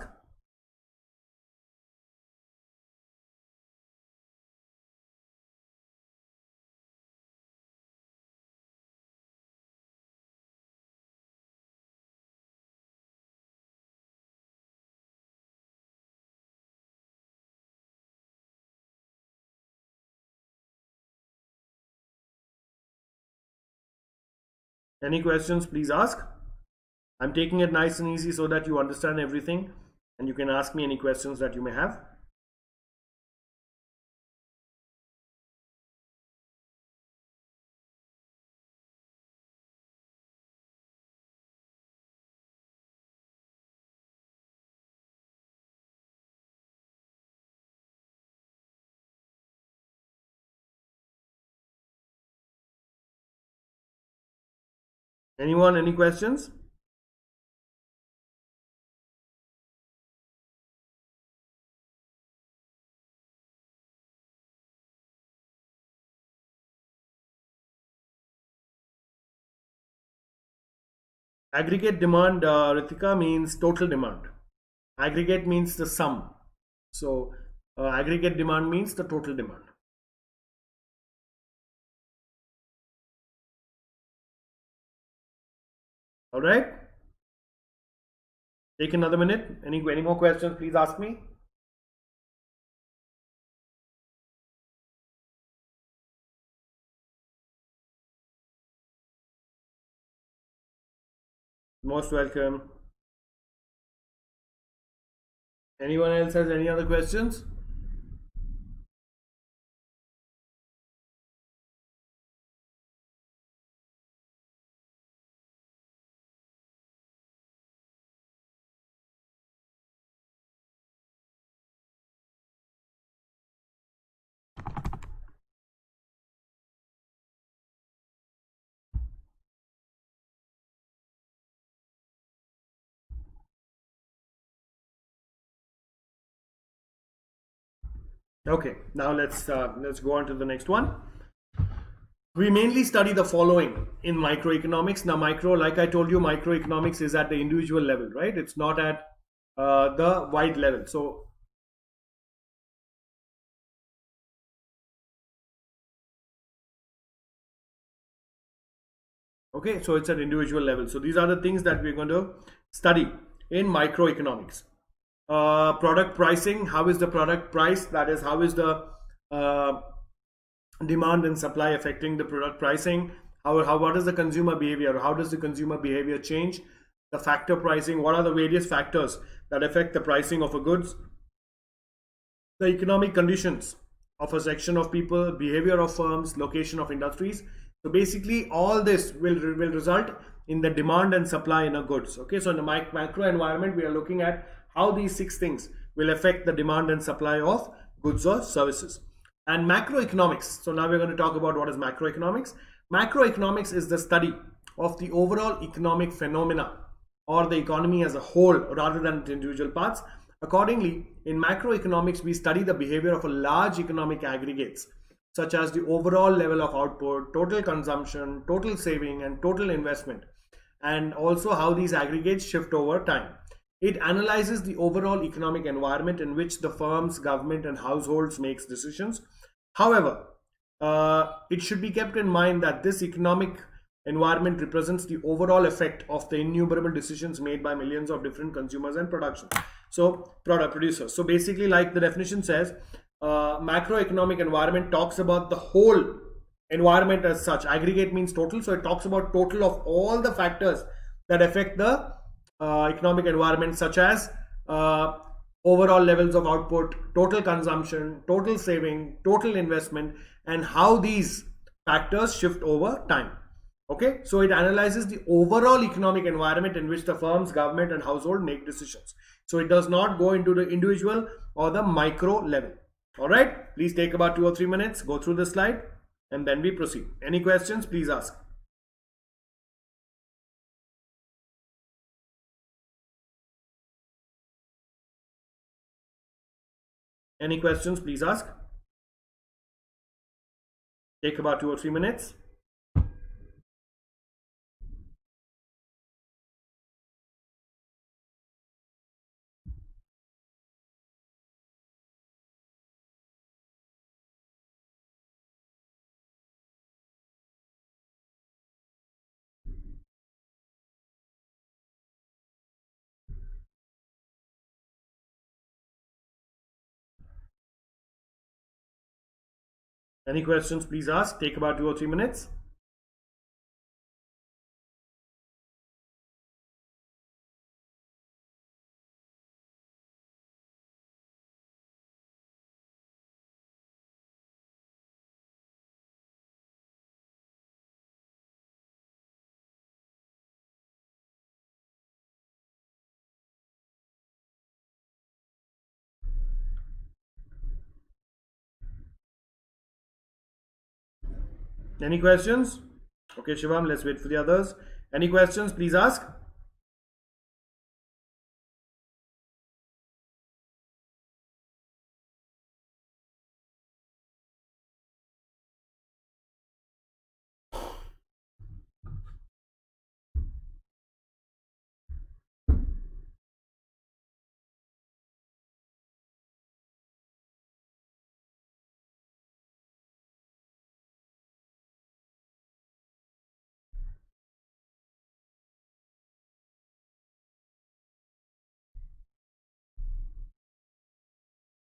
Any questions, please ask. I'm taking it nice and easy so that you understand everything and you can ask me any questions that you may have. Anyone, any questions? Aggregate demand, Ritika, means total demand. Aggregate means the sum. So aggregate demand means the total demand. All right. Take another minute. Any more questions, please ask me. Most welcome. Anyone else has any other questions? Okay, now let's go on to the next one. We mainly study the following in microeconomics. Now, like I told you, microeconomics is at the individual level, right? It's not at the wide level. So, okay, so it's at individual level. So these are the things that we're going to study in microeconomics. Product pricing. How is the product price? That is, how is the demand and supply affecting the product pricing? What is the consumer behavior? How does the consumer behavior change the factor pricing, what are the various factors that affect the pricing of a goods, the economic conditions of a section of people, behavior of firms, location of industries. So basically, all this will result in the demand and supply in a goods. Okay, so in the macro environment, we are looking at how these six things will affect the demand and supply of goods or services. And macroeconomics. So now we're going to talk about what is macroeconomics. Macroeconomics is the study of the overall economic phenomena or the economy as a whole rather than individual parts. Accordingly, in macroeconomics, we study the behavior of a large economic aggregates such as the overall level of output, total consumption, total saving, and total investment, and also how these aggregates shift over time. It analyzes the overall economic environment in which the firms, government, and households makes decisions. However, it should be kept in mind that this economic environment represents the overall effect of the innumerable decisions made by millions of different consumers and product producers. So basically, like the definition says, macroeconomic environment talks about the whole environment as such. Aggregate means total, so it talks about total of all the factors that affect the economic environment, such as overall levels of output, total consumption, total saving, total investment, and how these factors shift over time. Okay, so it analyzes the overall economic environment in which the firms, government, and household make decisions. So it does not go into the individual or the micro level. All right, please take about 2 or 3 minutes, go through the slide, and then we proceed. Any questions, please ask. Any questions, please ask. Take about 2 or 3 minutes. Any questions, please ask. Take about 2 or 3 minutes. Any questions? Okay, Shivam, let's wait for the others. Any questions, please ask.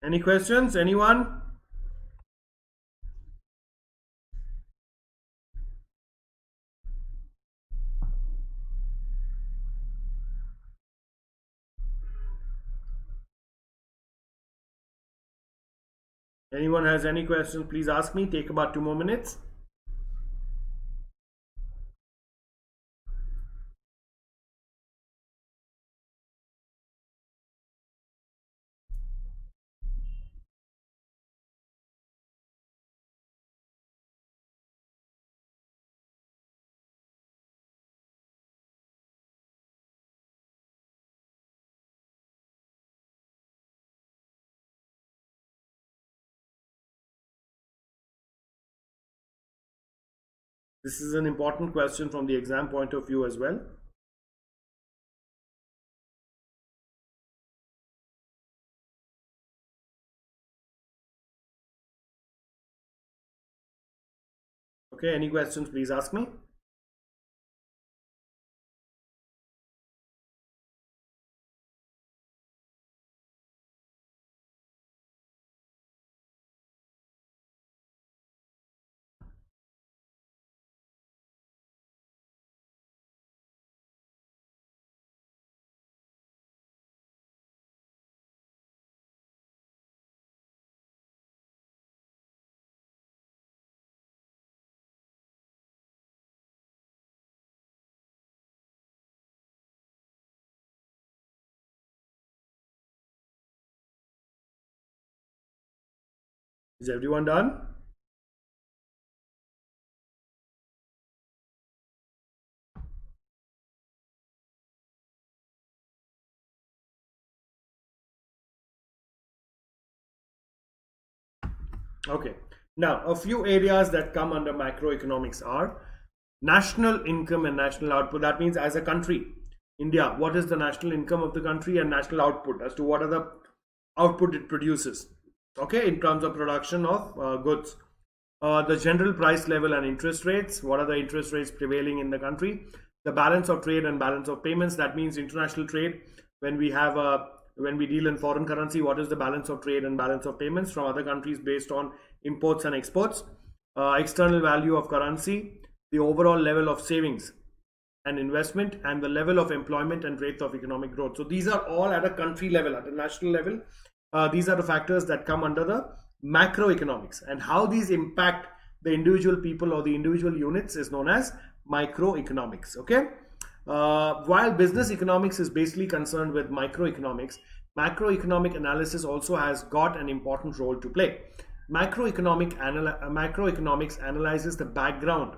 Any questions? Anyone? Anyone has any questions, please ask me. Take about 2 more minutes. This is an important question from the exam point of view as well. Okay, any questions, please ask me. Is everyone done? Okay. Now, a few areas that come under macroeconomics are national income and national output. That means, as a country, India, what is the national income of the country and national output as to what are the output it produces? Okay, in terms of production of goods. The general price level and interest rates. What are the interest rates prevailing in the country? The balance of trade and balance of payments. That means international trade. When we have a when we deal in foreign currency, what is the balance of trade and balance of payments from other countries based on imports and exports? External value of currency, the overall level of savings and investment, and the level of employment and rate of economic growth. So these are all at a country level, at a national level. These are the factors that come under the macroeconomics, and how these impact the individual people or the individual units is known as microeconomics. Okay. While business economics is basically concerned with microeconomics, macroeconomic analysis also has got an important role to play. Macroeconomics analyzes the background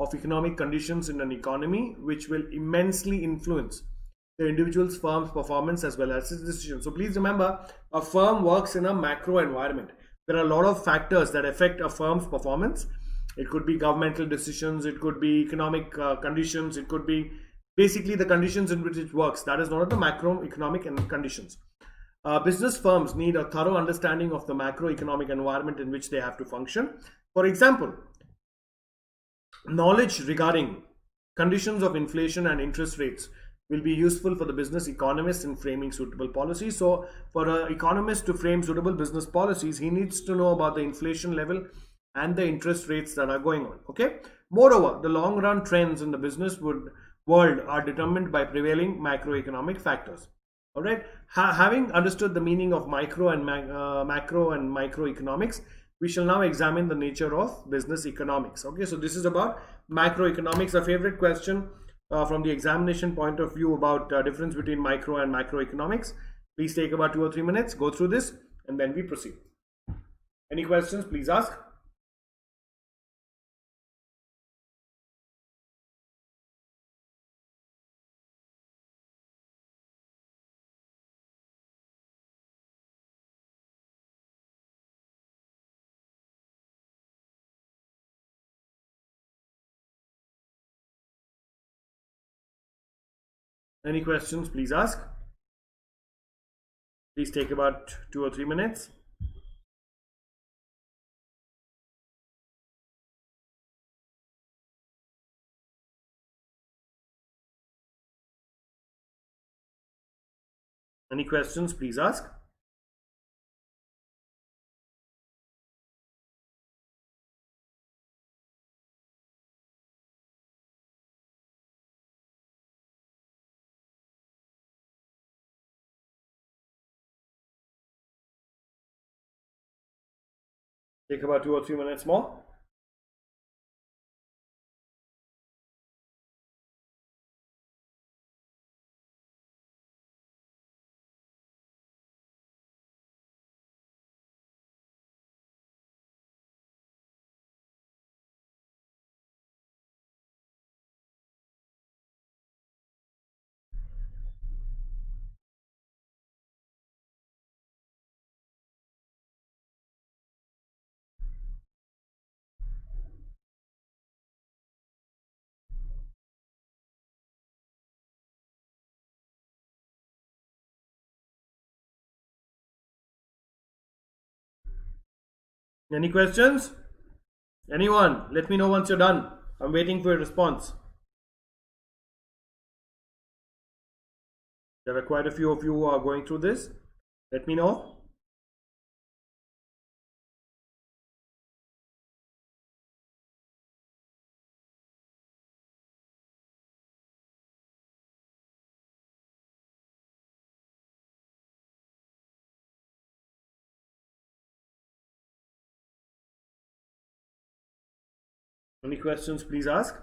of economic conditions in an economy, which will immensely influence the individual's firm's performance as well as its decisions. So please remember, a firm works in a macro environment. There are a lot of factors that affect a firm's performance. It could be governmental decisions, it could be economic conditions, it could be basically the conditions in which it works. That is known as the macroeconomic conditions. Business firms need a thorough understanding of the macroeconomic environment in which they have to function. For example, knowledge regarding conditions of inflation and interest rates will be useful for the business economist in framing suitable policies. So, for an economist to frame suitable business policies, he needs to know about the inflation level and the interest rates that are going on. Okay. Moreover, the long run trends in the business world are determined by prevailing macroeconomic factors. All right. Having understood the meaning of macro and microeconomics, we shall now examine the nature of business economics. Okay, so this is about macroeconomics. A favorite question from the examination point of view about difference between micro and macroeconomics. Please take about 2 or 3 minutes, go through this, and then we proceed. Any questions? Please ask. Any questions? Please ask. Please take about 2 or 3 minutes. Any questions? Please ask. Take about 2 or 3 minutes more. Any questions? Anyone? Let me know once you're done. I'm waiting for your response. There are quite a few of you who are going through this. Let me know. Any questions, please ask.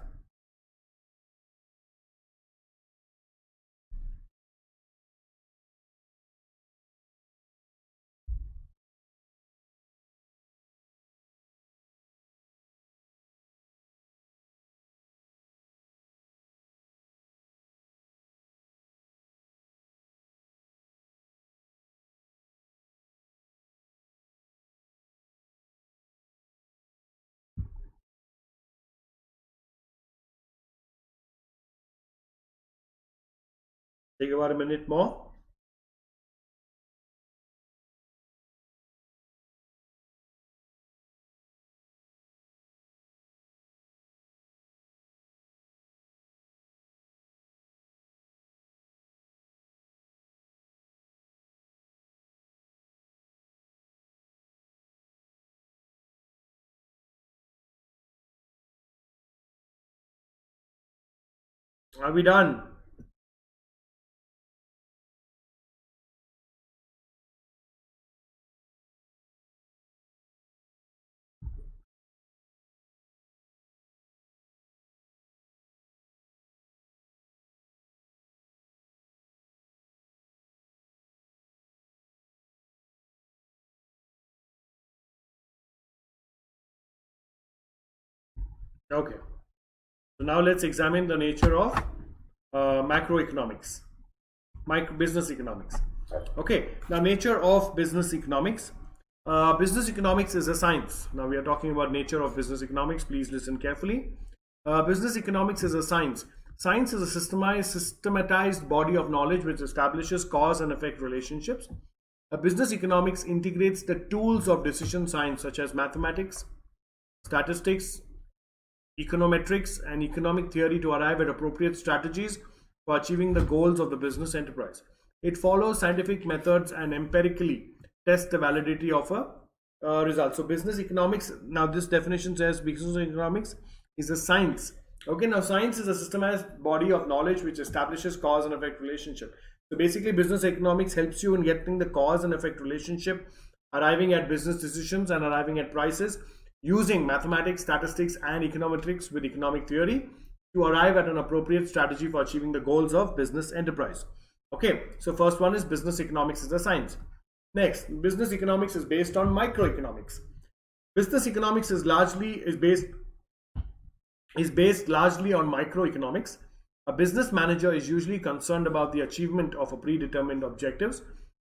Take about a minute more. Are we done? Okay. So now let's examine the nature of macroeconomics, micro business economics. Okay. Now, nature of business economics. Business economics is a science. Now we are talking about nature of business economics. Please listen carefully. Business economics is a science. Science is a systematized body of knowledge which establishes cause and effect relationships. Business economics integrates the tools of decision science such as mathematics, statistics, econometrics, and economic theory to arrive at appropriate strategies for achieving the goals of the business enterprise. It follows scientific methods and empirically tests the validity of a result. So, business economics, now this definition says business economics is a science. Okay, now science is a systemized body of knowledge which establishes cause and effect relationship. So, basically, business economics helps you in getting the cause and effect relationship, arriving at business decisions and arriving at prices using mathematics, statistics, and econometrics with economic theory to arrive at an appropriate strategy for achieving the goals of business enterprise. Okay, so first one is business economics is a science. Next, business economics is based on microeconomics. Business economics is based largely on microeconomics. A business manager is usually concerned about the achievement of a predetermined objectives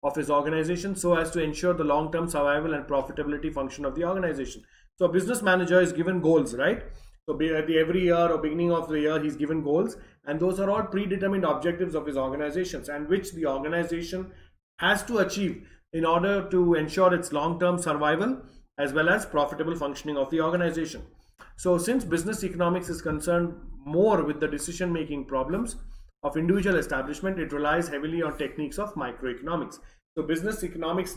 of his organization so as to ensure the long-term survival and profitability function of the organization. So a business manager is given goals, right? So at the every year or beginning of the year, he's given goals, and those are all predetermined objectives of his organizations, and which the organization has to achieve in order to ensure its long-term survival as well as profitable functioning of the organization. So since business economics is concerned more with the decision-making problems of individual establishment, it relies heavily on techniques of microeconomics. So business economics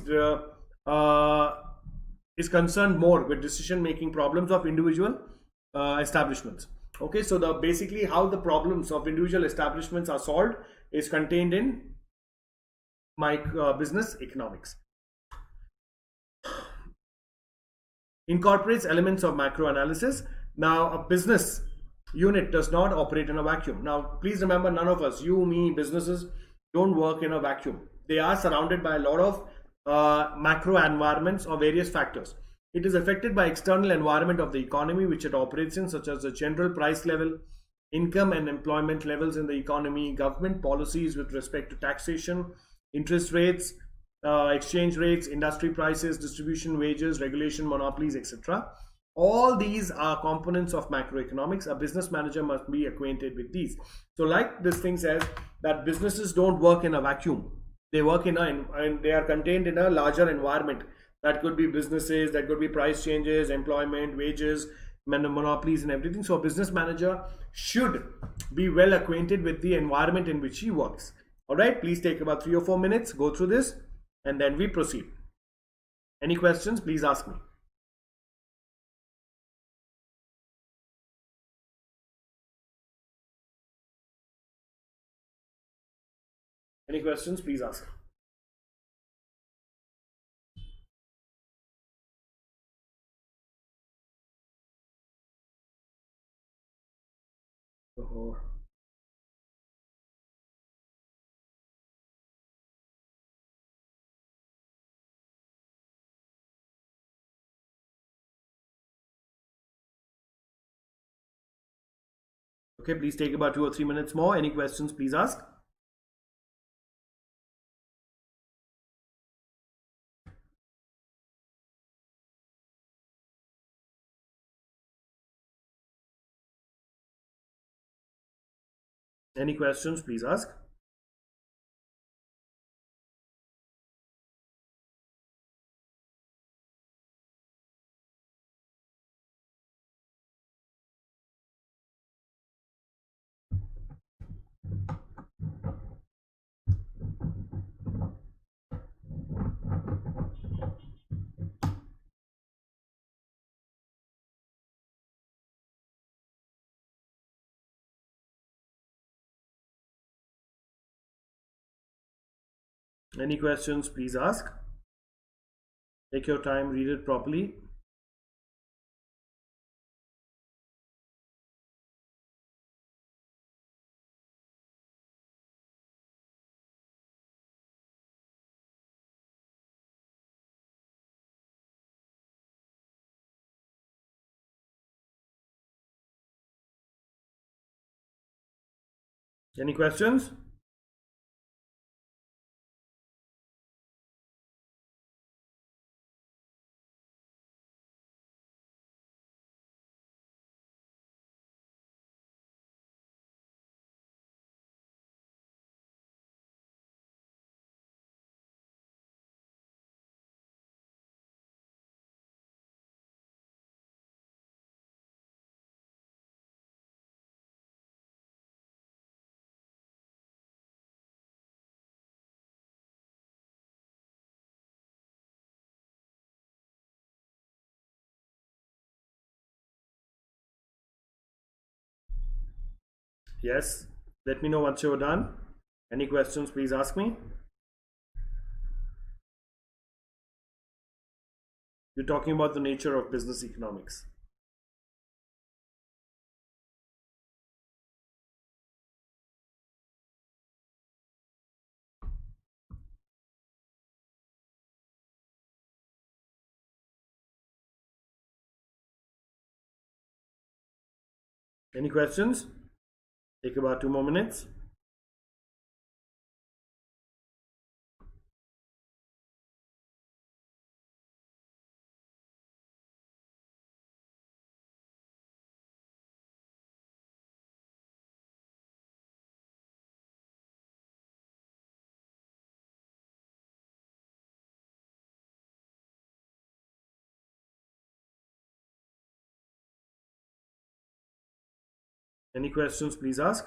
is concerned more with decision making problems of individual establishments. Okay, so the basically how the problems of individual establishments are solved is contained in my business economics. Incorporates elements of macro analysis. Now a business unit does not operate in a vacuum. Now please remember, none of us, you, me, businesses, don't work in a vacuum. They are surrounded by a lot of macro environments or various factors. It is affected by external environment of the economy which it operates in, such as the general price level, income and employment levels in the economy, government policies with respect to taxation, interest rates, exchange rates, industry prices, distribution, wages, regulation, monopolies, etc. All these are components of macroeconomics. A business manager must be acquainted with these. So like this thing says that businesses don't work in a vacuum. They work in and they are contained in a larger environment. That could be businesses, that could be price changes, employment, wages, monopolies and everything. So a business manager should be well acquainted with the environment in which he works. All right, please take about 3 or 4 minutes, go through this, and then we proceed. Any questions, please ask me. Any questions, please ask. Oh. Okay, please take about 2 or 3 minutes more. Any questions, please ask. Any questions, please ask. Any questions, please ask. Take your time, read it properly. Any questions? Yes. Let me know once you're done. Any questions, please ask me. You're talking about the nature of business economics. Any questions? Take about 2 more minutes. Any questions, please ask.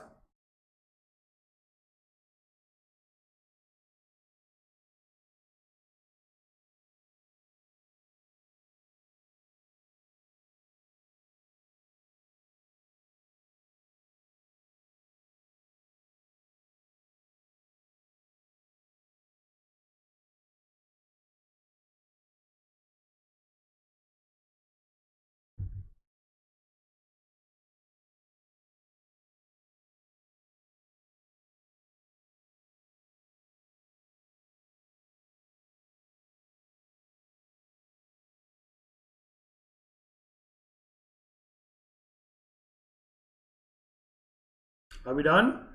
Are we done?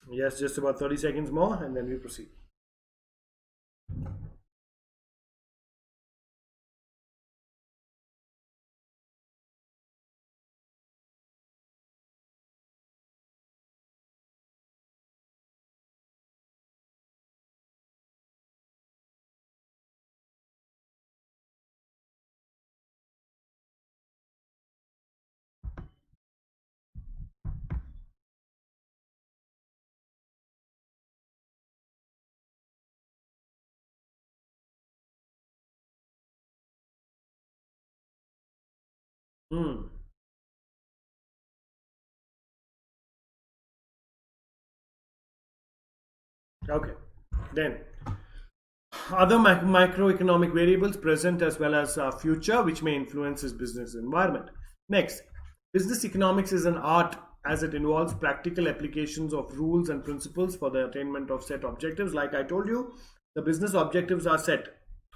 Yes, just about 30 seconds more and then we proceed. Hmm. Okay. Then other microeconomic variables present as well as future which may influence his business environment. Next, business economics is an art as it involves practical applications of rules and principles for the attainment of set objectives. Like I told you, the business objectives are set,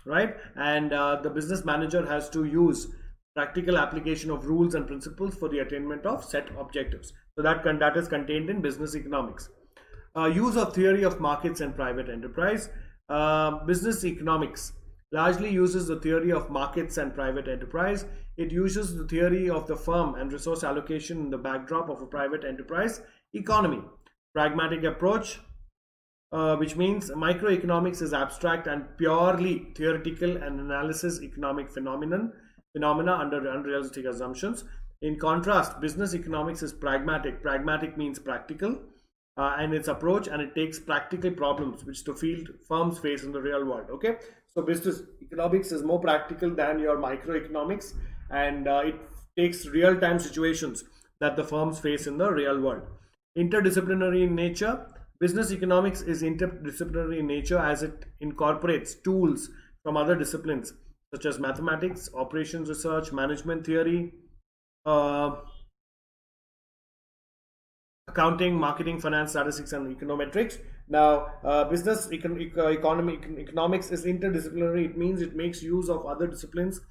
right? And the business manager has to use practical application of rules and principles for the attainment of set objectives. So that is contained in business economics. Use of theory of markets and private enterprise. Business economics largely uses the theory of markets and private enterprise. It uses the theory of the firm and resource allocation in the backdrop of a private enterprise economy. Pragmatic approach, which means microeconomics is abstract and purely theoretical and analysis economic phenomena under unrealistic assumptions. In contrast, business economics is pragmatic. Pragmatic means practical, and its approach, and it takes practical problems which the field firms face in the real world. Okay, so business economics is more practical than your microeconomics, and it takes real time situations that the firms face in the real world. Interdisciplinary in nature, business economics is interdisciplinary in nature as it incorporates tools from other disciplines such as mathematics, operations research, management theory, uh, accounting, marketing, finance, statistics, and econometrics. Now, economics is interdisciplinary. It means it makes use of other disciplines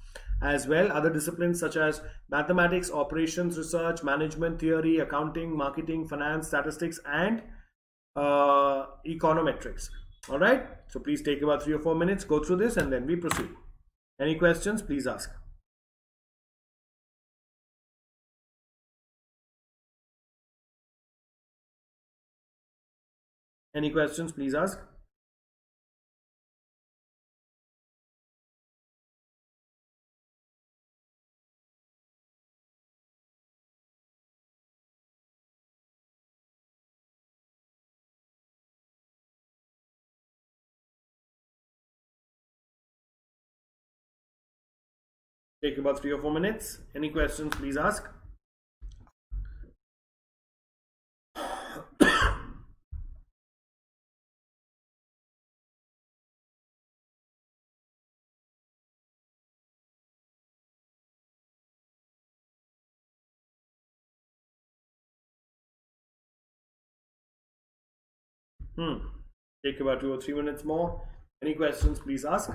as well. Other disciplines such as mathematics, operations, research, management theory, accounting, marketing, finance, statistics, and econometrics. All right. So please take about 3 or 4 minutes, go through this, and then we proceed. Any questions? Please ask. Any questions? Please ask. Take about 3 or 4 minutes. Any questions? Please ask. Take about 2 or 3 minutes more. Any questions? Please ask.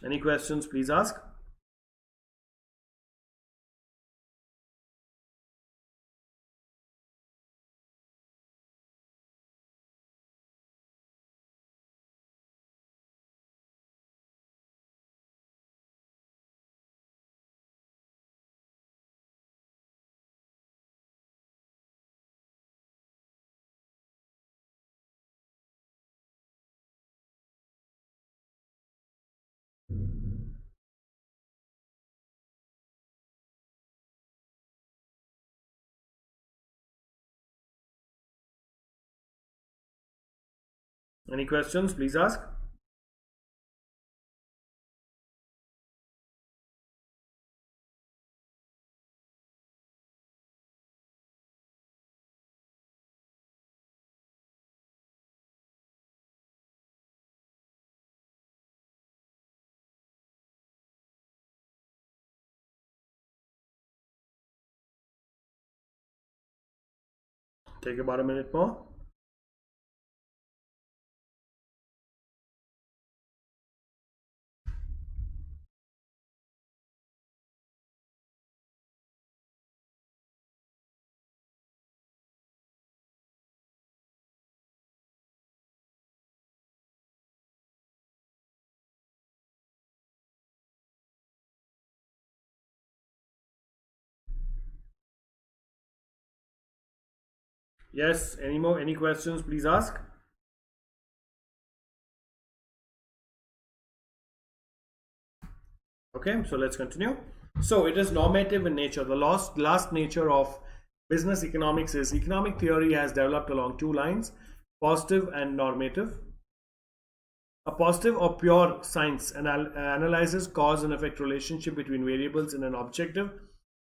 Any questions? Please ask. Any questions? Please ask. Take about a minute more. Yes, any more? Any questions? Please ask. Okay, so let's continue. So it is normative in nature. The last nature of business economics is economic theory has developed along two lines, positive and normative. A positive or pure science analyzes cause and effect relationship between variables in an objective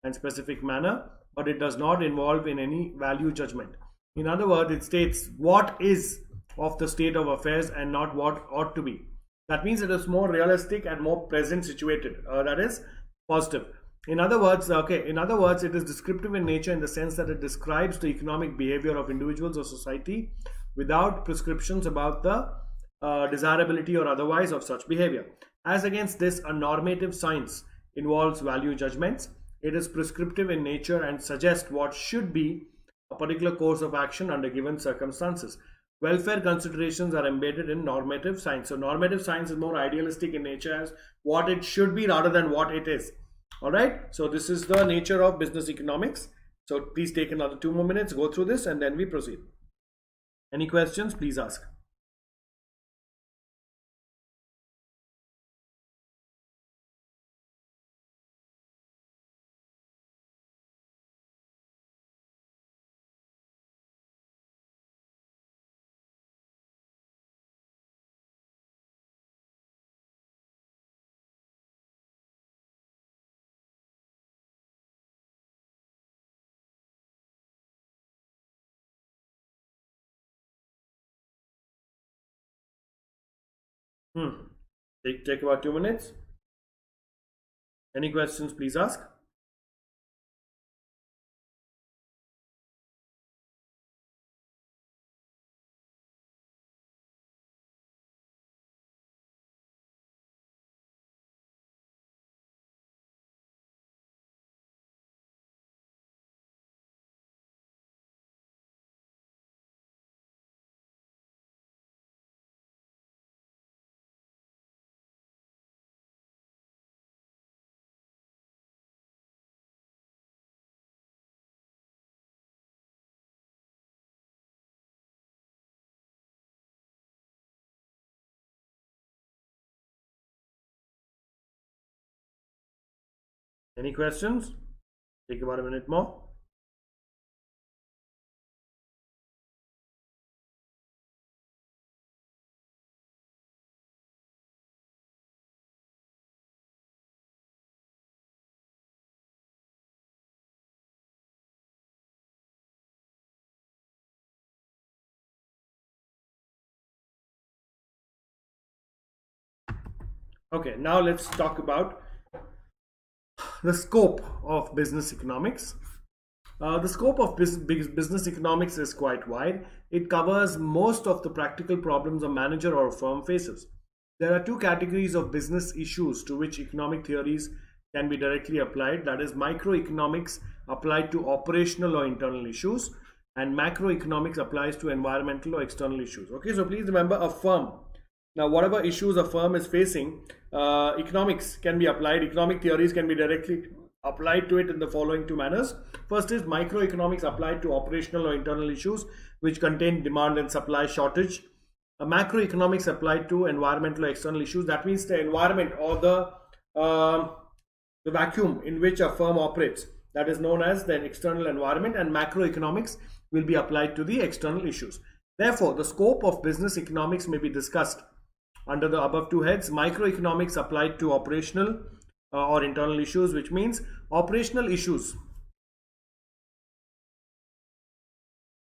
and specific manner, but it does not involve in any value judgment. In other words, it states what is of the state of affairs and not what ought to be. That means it is more realistic and more present situated. That is positive. In other words, it is descriptive in nature in the sense that it describes the economic behavior of individuals or society without prescriptions about the desirability or otherwise of such behavior. As against this, a normative science involves value judgments. It is prescriptive in nature and suggests what should be a particular course of action under given circumstances. Welfare considerations are embedded in normative science. So normative science is more idealistic in nature as what it should be rather than what it is. All right. So this is the nature of business economics. So please take another 2 more minutes, go through this, and then we proceed. Any questions? Please ask. Take about 2 minutes. Any questions? Please ask. Any questions? Take about a minute more. Okay, now let's talk about the scope of business economics. The scope of business economics is quite wide. It covers most of the practical problems a manager or a firm faces. There are two categories of business issues to which economic theories can be directly applied. That is, microeconomics applied to operational or internal issues, and macroeconomics applies to environmental or external issues. Okay, so please remember, a firm, now whatever issues a firm is facing, economics can be applied, economic theories can be directly applied to it in the following two manners. First is microeconomics applied to operational or internal issues which contain demand and supply shortage. Macroeconomics applied to environmental or external issues. That means the environment or the vacuum in which a firm operates, that is known as the external environment, and macroeconomics will be applied to the external issues. Therefore, the scope of business economics may be discussed under the above two heads. Microeconomics applied to operational or internal issues, which means operational issues.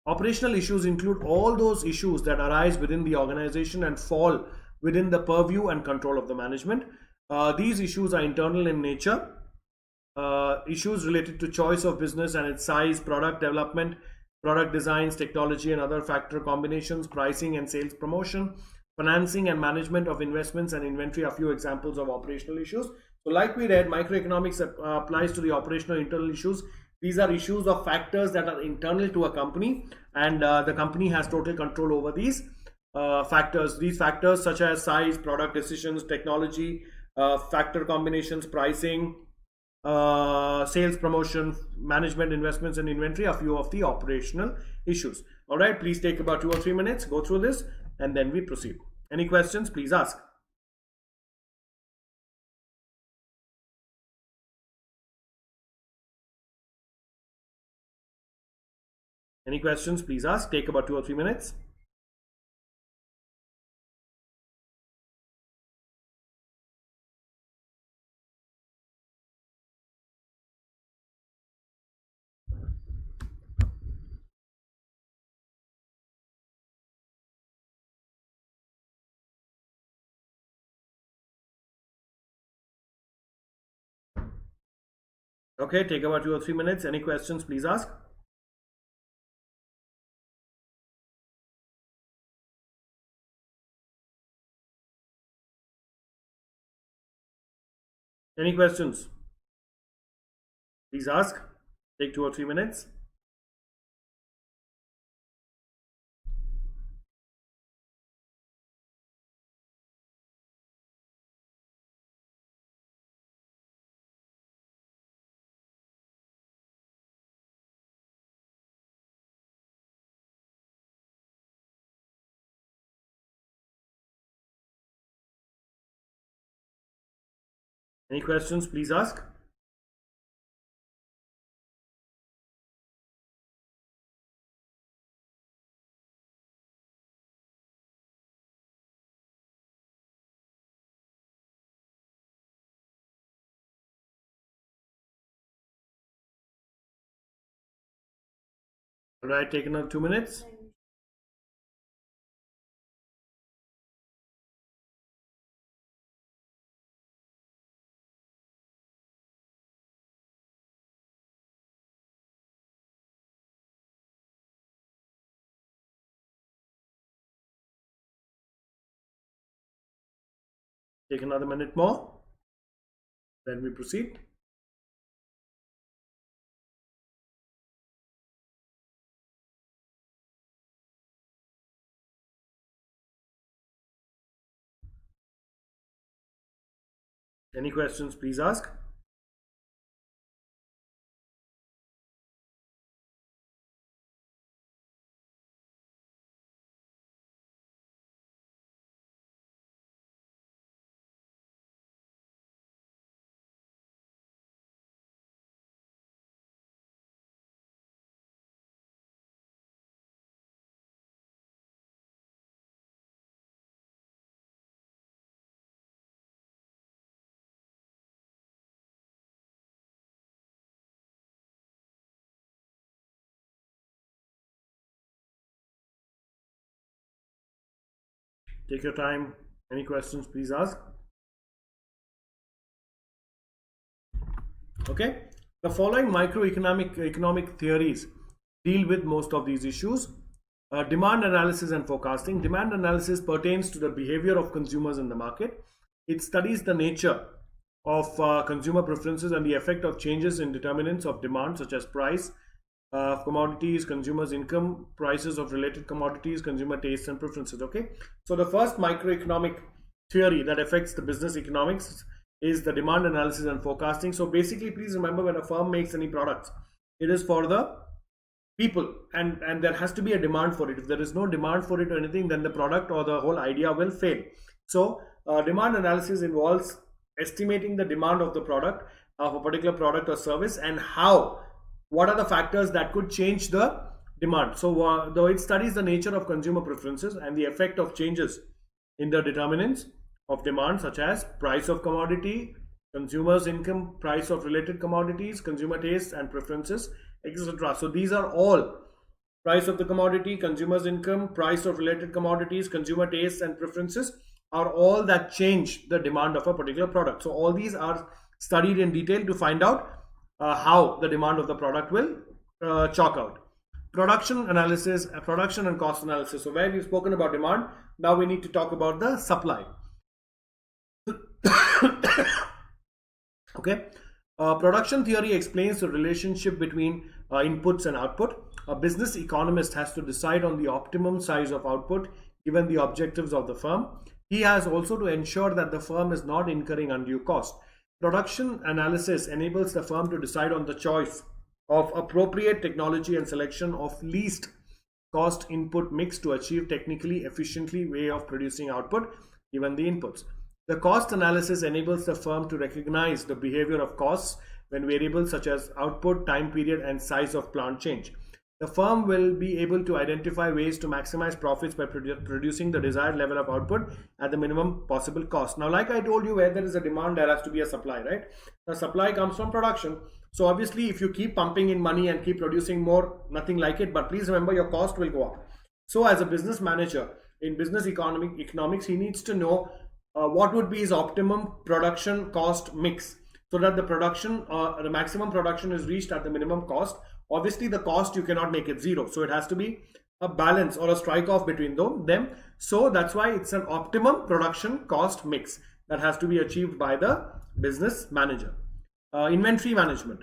Operational issues include all those issues that arise within the organization and fall within the purview and control of the management. These issues are internal in nature. Issues related to choice of business and its size, product development, product designs, technology and other factor combinations, pricing and sales promotion, financing and management of investments and inventory are few examples of operational issues. So like we read, microeconomics applies to the operational internal issues. These are issues of factors that are internal to a company, and the company has total control over these factors. These factors such as size, product decisions, technology, factor combinations, pricing, sales promotion, management, investments and inventory are few of the operational issues. All right, please take about 2 or 3 minutes, go through this, and then we proceed. Any questions? Please ask. Any questions? Please ask. Take about 2 or 3 minutes. Okay, take about 2 or 3 minutes. Any questions? Please ask. Any questions? Please ask. Take 2 or 3 minutes. Any questions, please ask. All right, take another 2 minutes. Take another minute more. Then we proceed. Any questions, please ask. Take your time. Any questions, please ask. Okay. The following economic theories deal with most of these issues. Demand analysis and forecasting. Demand analysis pertains to the behavior of consumers in the market. It studies the nature of consumer preferences and the effect of changes in determinants of demand, such as price of commodities, consumers' income, prices of related commodities, consumer tastes and preferences. Okay, so the first microeconomic theory that affects the business economics is the demand analysis and forecasting. So basically, please remember, when a firm makes any products, it is for the people, and there has to be a demand for it. If there is no demand for it or anything, then the product or the whole idea will fail. So demand analysis involves estimating the demand of the product, of a particular product or service, and what are the factors that could change the demand. So though it studies the nature of consumer preferences and the effect of changes in the determinants of demand, such as price of commodity, consumers' income, price of related commodities, consumer tastes and preferences, etc. So these are all: price of the commodity, consumers' income, price of related commodities, consumer tastes and preferences are all that change the demand of a particular product. So all these are studied in detail to find out how the demand of the product will chalk out. Production analysis, production and cost analysis. So where we've spoken about demand, now we need to talk about the supply. Okay. Production theory explains the relationship between inputs and output. A business economist has to decide on the optimum size of output given the objectives of the firm. He has also to ensure that the firm is not incurring undue cost. Production analysis enables the firm to decide on the choice of appropriate technology and selection of least cost input mix to achieve technically efficiently way of producing output given the inputs. The cost analysis enables the firm to recognize the behavior of costs when variables such as output, time period, and size of plant change. The firm will be able to identify ways to maximize profits by producing the desired level of output at the minimum possible cost. Now, like I told you, where there is a demand, there has to be a supply, right? The supply comes from production. So obviously, if you keep pumping in money and keep producing more, nothing like it. But please remember, your cost will go up. So as a business manager in business economics, he needs to know what would be his optimum production cost mix, so that the production, the maximum production is reached at the minimum cost. Obviously, the cost, you cannot make it zero. So it has to be a balance or a strike off between them. So that's why it's an optimum production cost mix that has to be achieved by the business manager. Inventory management.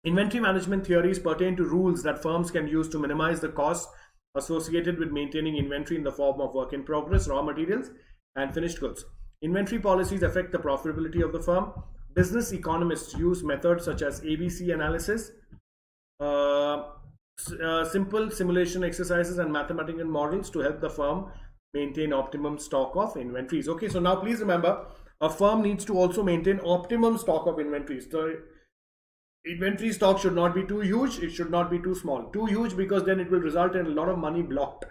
Inventory management theories pertain to rules that firms can use to minimize the costs associated with maintaining inventory in the form of work in progress, raw materials, and finished goods. Inventory policies affect the profitability of the firm. Business economists use methods such as ABC analysis, simple simulation exercises, and mathematical models to help the firm maintain optimum stock of inventories. Okay, so now please remember, A firm needs to also maintain optimum stock of inventories. The inventory stock should not be too huge, it should not be too small. Too huge because then it will result in a lot of money blocked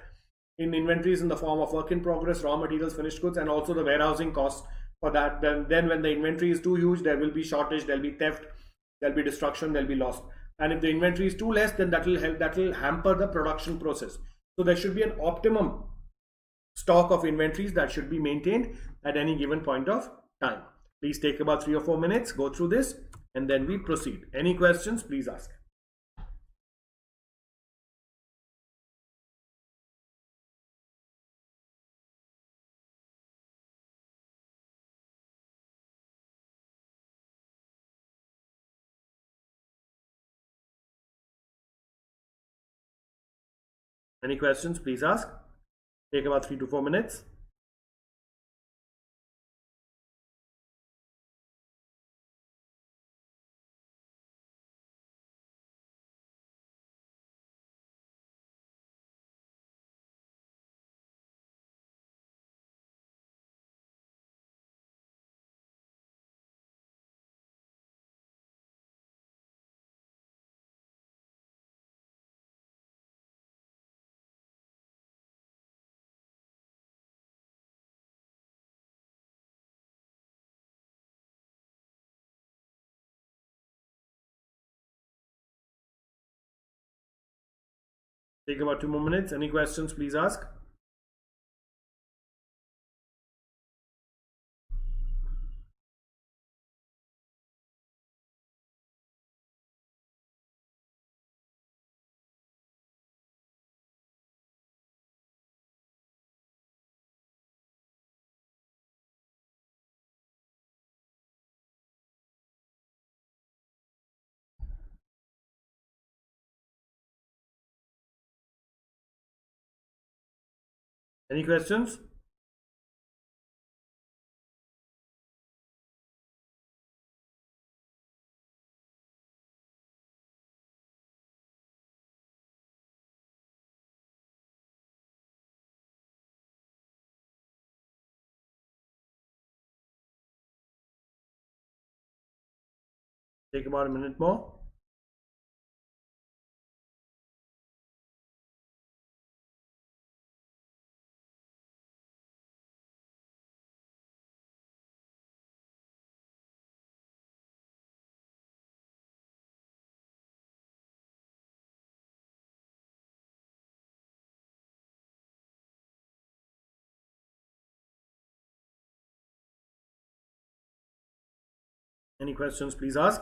in inventories in the form of work in progress, raw materials, finished goods, and also the warehousing costs for that. Then when the inventory is too huge, there will be shortage, there will be theft, there will be destruction, there will be loss. And if the inventory is too less, then that will hamper the production process. So there should be an optimum stock of inventories that should be maintained at any given point of time. Please take about 3 or 4 minutes, go through this, and then we proceed. Any questions, please ask. Any questions, please ask. Take about 3 to 4 minutes. Take about 2 more minutes. Any questions, please ask. Any questions? Take about a minute more. Any questions, please ask.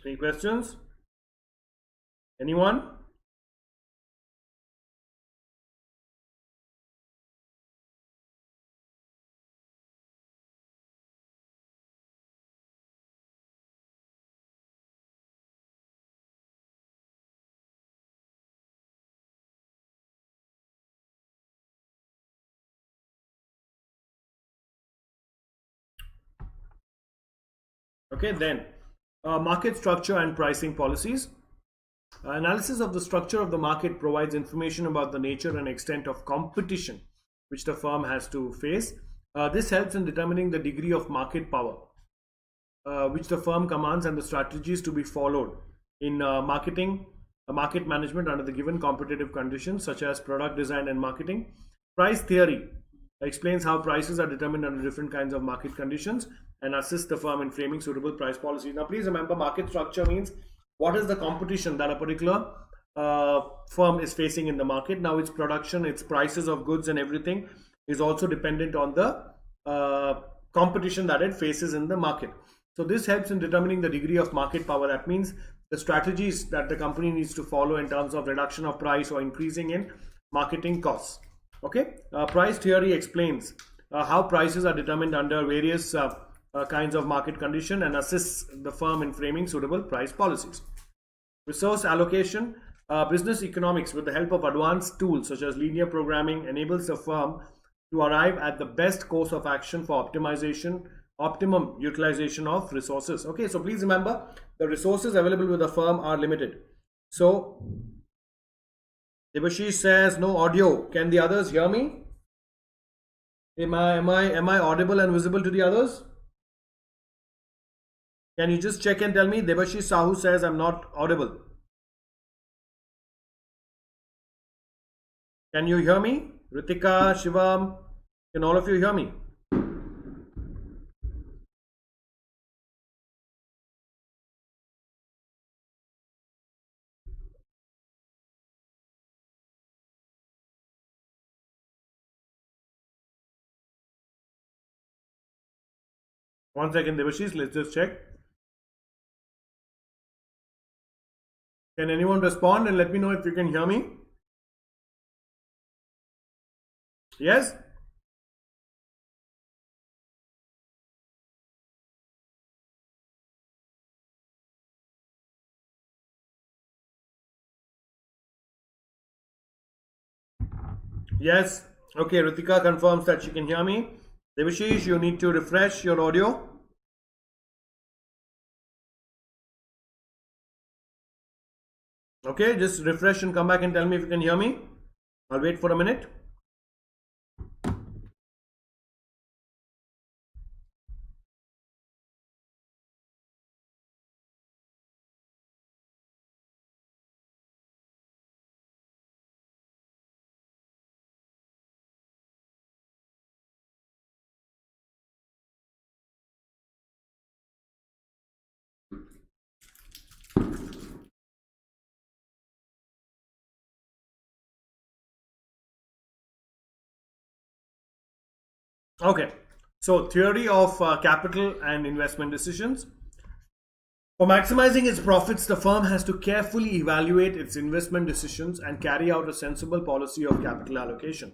Any questions? Anyone? Okay, then market structure and pricing policies. Analysis of the structure of the market provides information about the nature and extent of competition which the firm has to face. This helps in determining the degree of market power which the firm commands and the strategies to be followed in market management under the given competitive conditions such as product design and marketing. Price theory explains how prices are determined under different kinds of market conditions and assists the firm in framing suitable price policies. Now, please remember, market structure means what is the competition that a particular firm is facing in the market. Now, its production, its prices of goods and everything is also dependent on the competition that it faces in the market. So this helps in determining the degree of market power. That means the strategies that the company needs to follow in terms of reduction of price or increasing in marketing costs. Okay, price theory explains how prices are determined under various kinds of market condition and assists the firm in framing suitable price policies. Resource allocation. Business economics, with the help of advanced tools such as linear programming, enables the firm to arrive at the best course of action for optimum utilization of resources. Okay, so please remember the resources available with the firm are limited. So Debashish says no audio. Can the others hear me? Am I audible and visible to the others? Can you just check and tell me? Debashish Sahu says I'm not audible. Can you hear me? Ritika, Shivam, can all of you hear me? One second, Debashish, let's just check. Can anyone respond and let me know if you can hear me? Yes? Yes. Okay, Ritika confirms that she can hear me. Debashish, you need to refresh your audio. Okay, just refresh and come back and tell me if you can hear me. I'll wait for a minute. Okay, so theory of capital and investment decisions. For maximizing its profits, the firm has to carefully evaluate its investment decisions and carry out a sensible policy of capital allocation.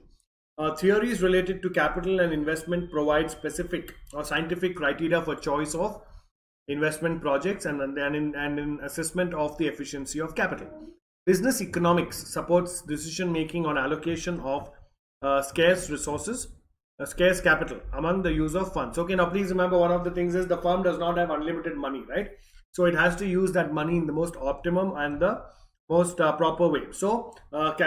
Theories related to capital and investment provide specific or scientific criteria for choice of investment projects and in assessment of the efficiency of capital. Business economics supports decision making on allocation of scarce resources, scarce capital among the use of funds. Okay, now please remember one of the things is the firm does not have unlimited money, right? So it has to use that money in the most optimum and the most proper way. So,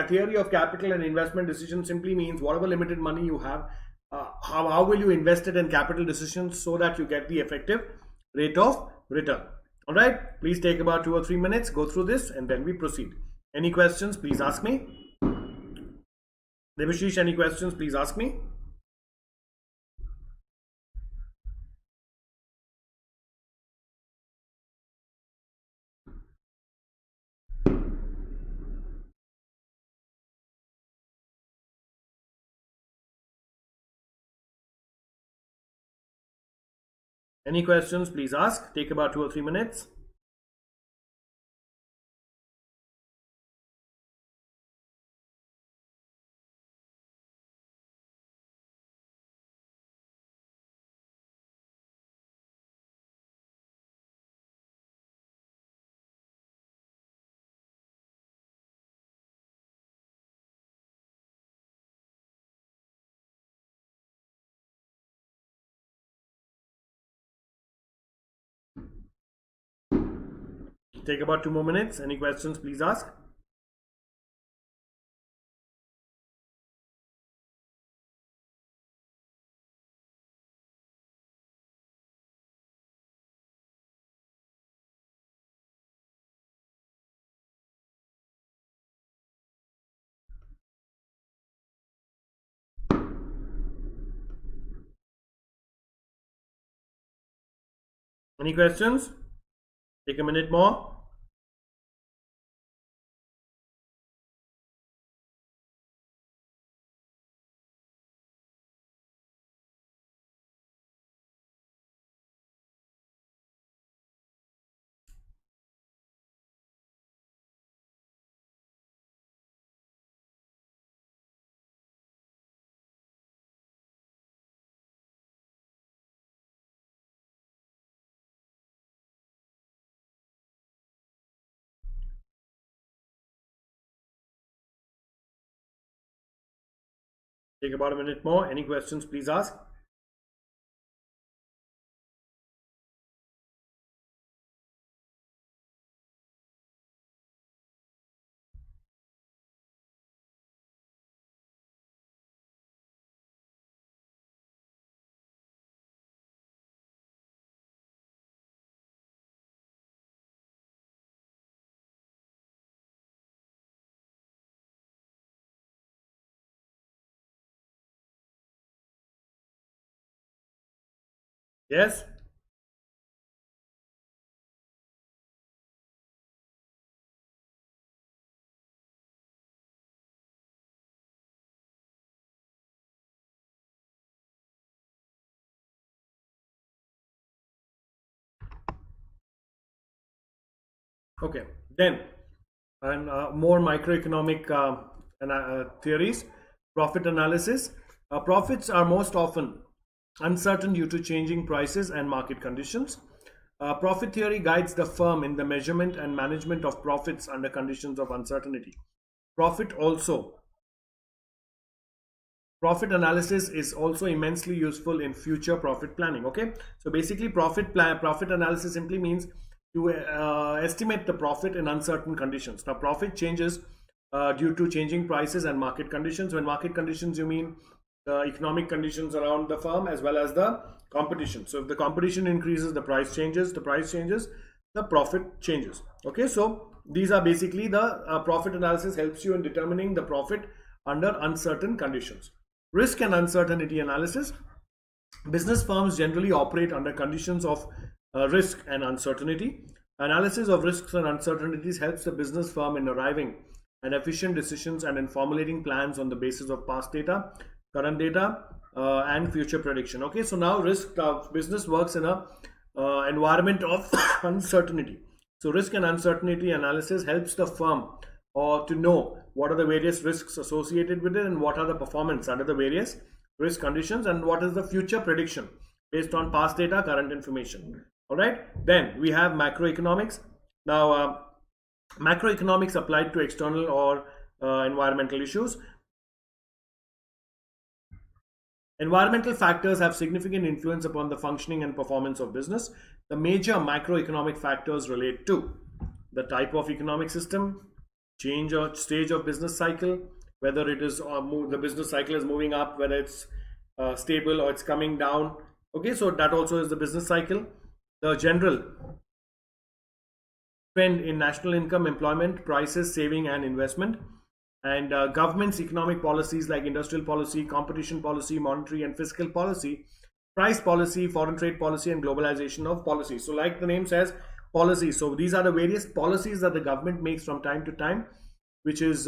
theory of capital and investment decision simply means whatever limited money you have, how will you invest it in capital decisions so that you get the effective rate of return. All right, please take about 2 or 3 minutes, go through this, and then we proceed. Any questions, please ask me. Debashish, any questions, please ask me. Any questions, please ask. Take about 2 or 3 minutes. Take about 2 more minutes. Any questions, please ask. Any questions? Take a minute more. Take about a minute more. Any questions, please ask. Yes? Okay. Then, and more microeconomic theories, profit analysis. Profits are most often uncertain due to changing prices and market conditions. Profit theory guides the firm in the measurement and management of profits under conditions of uncertainty. Profit also Profit analysis is also immensely useful in future profit planning. Okay, so basically profit analysis simply means to estimate the profit in uncertain conditions. Now profit changes due to changing prices and market conditions. When market conditions, you mean the economic conditions around the firm as well as the competition. So if the competition increases, the price changes. The price changes, the profit changes. Okay, so these are basically the profit analysis helps you in determining the profit under uncertain conditions. Risk and uncertainty analysis. Business firms generally operate under conditions of risk and uncertainty. Analysis of risks and uncertainties helps the business firm in arriving at efficient decisions and in formulating plans on the basis of past data, current data, and future prediction. Okay, so now business works in a environment of uncertainty. So risk and uncertainty analysis helps the firm or to know what are the various risks associated with it and what are the performance under the various risk conditions and what is the future prediction based on past data, current information. All right, then we have macroeconomics. Now macroeconomics applied to external or environmental issues. Environmental factors have significant influence upon the functioning and performance of business. The major macroeconomic factors relate to the type of economic system, change or stage of business cycle, whether it is the business cycle is moving up, whether it's stable or it's coming down. Okay, so that also is the business cycle. The general trend in national income, employment, prices, saving and investment, and government's economic policies like industrial policy, competition policy, monetary and fiscal policy, price policy, foreign trade policy, and globalization of policy. So like the name says, policies. So these are the various policies that the government makes from time to time, which is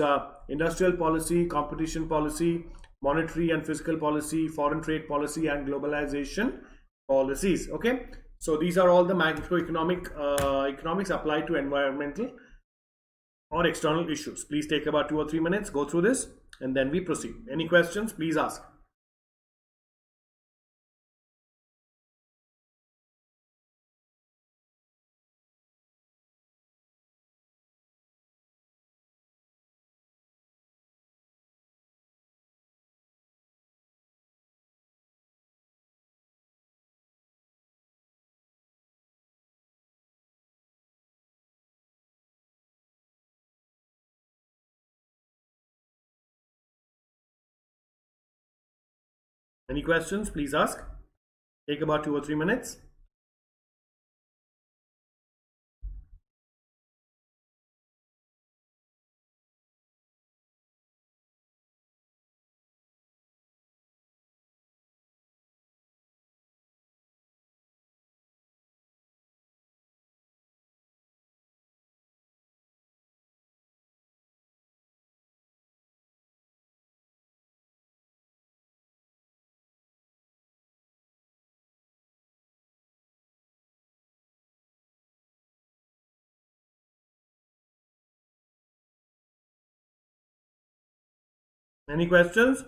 industrial policy, competition policy, monetary and fiscal policy, foreign trade policy, and globalization policies. Okay, so these are all the macroeconomic economics applied to environmental or external issues. Please take about 2 or 3 minutes, go through this, and then we proceed. Any questions, please ask. Any questions, please ask. Take about 2 or 3 minutes. Any questions?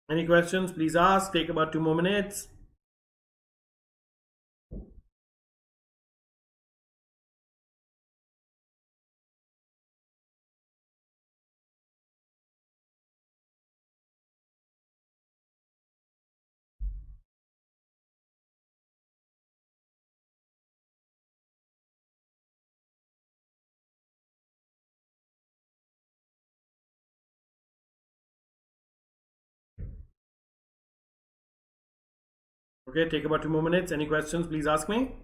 Any questions, please ask. Take about 2 more minutes. Okay, take about 2 more minutes. Any questions, please ask me.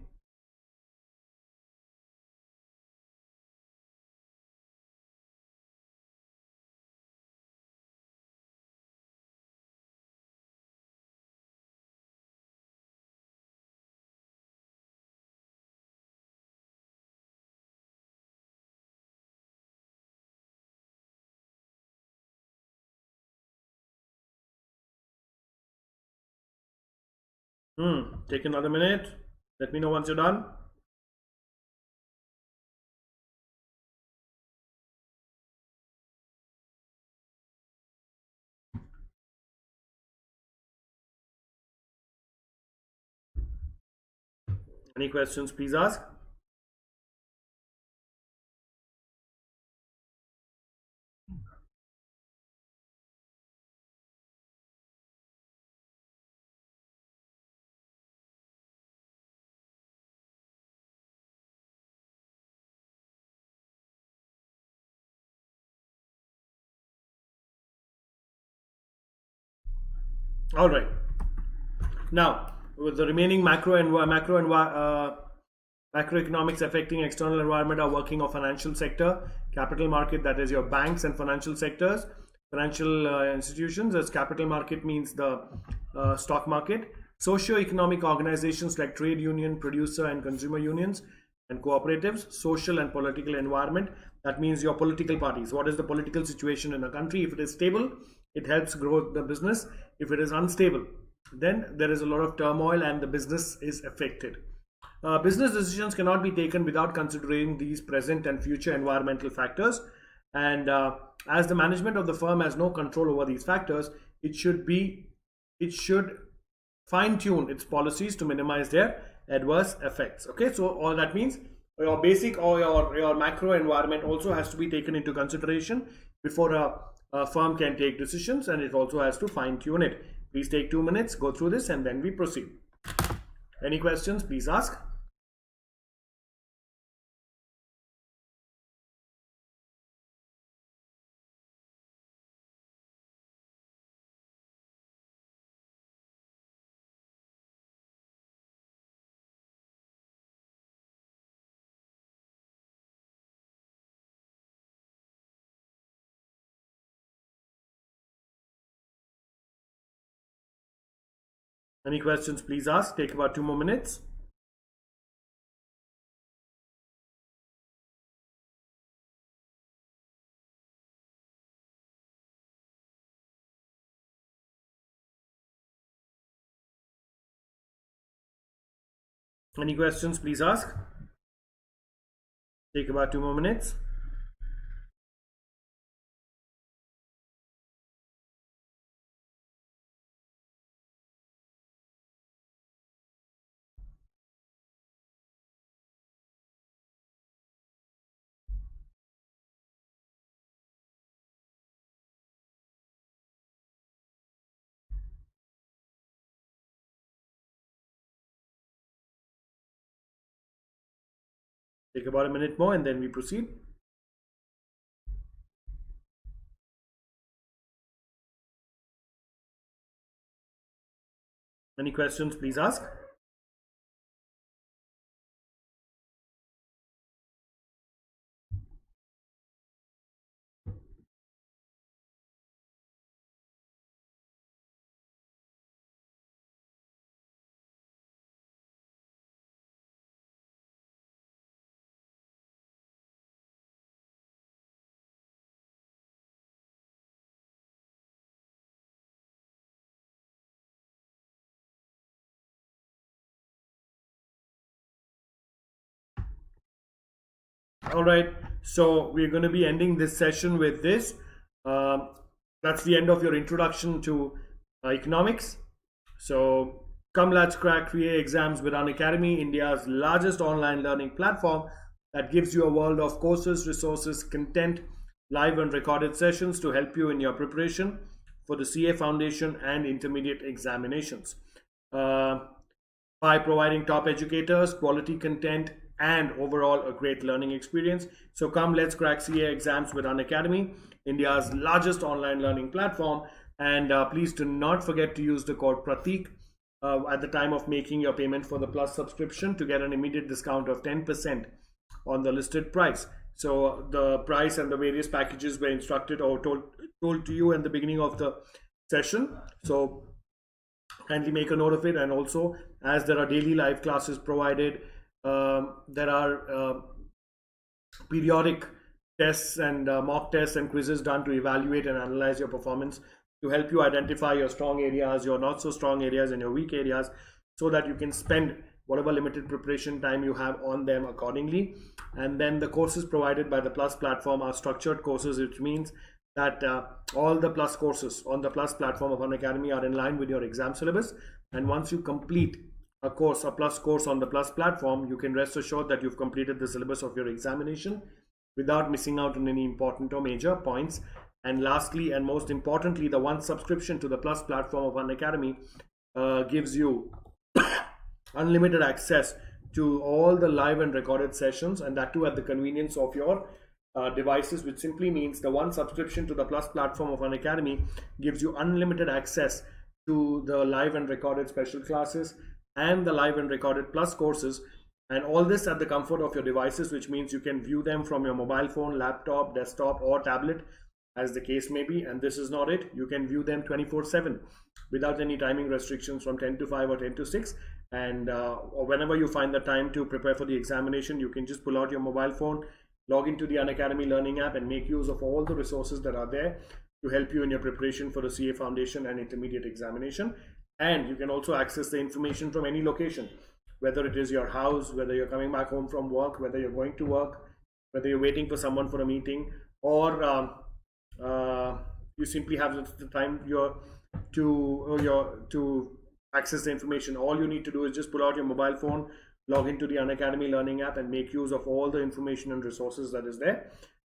Take another minute. Let me know once you're done. Any questions, please ask. All right. Now, with the remaining macroeconomics affecting external environment are working of financial sector, capital market, that is your banks and financial sectors, financial institutions. As capital market means the stock market, socio-economic organizations like trade union, producer and consumer unions and cooperatives, social and political environment. That means your political parties. What is the political situation in a country? If it is stable, it helps grow the business. If it is unstable, then there is a lot of turmoil and the business is affected. Business decisions cannot be taken without considering these present and future environmental factors. And as the management of the firm has no control over these factors, it should fine tune its policies to minimize their adverse effects. Okay, so all that means your basic or your macro environment also has to be taken into consideration before a firm can take decisions, and it also has to fine tune it. Please take 2 minutes, go through this, and then we proceed. Any questions, please ask. Any questions, please ask. Take about 2 more minutes. Any questions, please ask. Take about 2 more minutes. Take about a minute more and then we proceed. Any questions, please ask. All right, so we're going to be ending this session with this. That's the end of your introduction to economics. So come, let's crack 3A exams with Unacademy, India's largest online learning platform that gives you a world of courses, resources, content, live and recorded sessions to help you in your preparation for the CA Foundation and intermediate examinations. By providing top educators, quality content, and overall a great learning experience. So come, let's crack CA exams with Unacademy, India's largest online learning platform. And please do not forget to use the code Prathik at the time of making your payment for the Plus subscription to get an immediate discount of 10% on the listed price. So the price and the various packages were instructed or told to you in the beginning of the session. So kindly make a note of it. And also, as there are daily live classes provided, there are periodic tests and mock tests and quizzes done to evaluate and analyze your performance, to help you identify your strong areas, your not so strong areas, and your weak areas, so that you can spend whatever limited preparation time you have on them accordingly. And then the courses provided by the Plus platform are structured courses, which means that all the Plus courses on the Plus platform of Unacademy are in line with your exam syllabus. And once you complete a Plus course on the Plus platform, you can rest assured that you've completed the syllabus of your examination without missing out on any important or major points. And lastly, and most importantly, the one subscription to the Plus platform of Unacademy gives you unlimited access to all the live and recorded sessions, and that too at the convenience of your devices, which simply means the one subscription to the Plus platform of Unacademy gives you unlimited access to the live and recorded special classes and the live and recorded Plus courses, and all this at the comfort of your devices, which means you can view them from your mobile phone, laptop, desktop, or tablet, as the case may be. And this is not it, you can view them 24/7 without any timing restrictions from 10 to 5 or 10 to 6. And or whenever you find the time to prepare for the examination, you can just pull out your mobile phone, log into the Unacademy learning app, and make use of all the resources that are there to help you in your preparation for the CA Foundation and Intermediate examination. And you can also access the information from any location, whether it is your house, whether you're coming back home from work, whether you're going to work, whether you're waiting for someone for a meeting, or you simply have the time to access the information. All you need to do is just pull out your mobile phone, log into the Unacademy learning app, and make use of all the information and resources that is there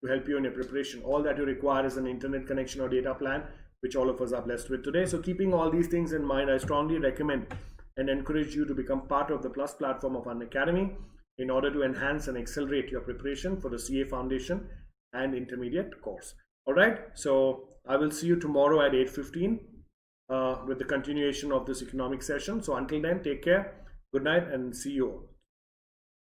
to help you in your preparation. All that you require is an internet connection or data plan, which all of us are blessed with today. So keeping all these things in mind, I strongly recommend and encourage you to become part of the Plus platform of Unacademy in order to enhance and accelerate your preparation for the CA Foundation and Intermediate course. All right, so I will see you tomorrow at 8:15 with the continuation of this economic session. So until then, take care, good night, and see you all.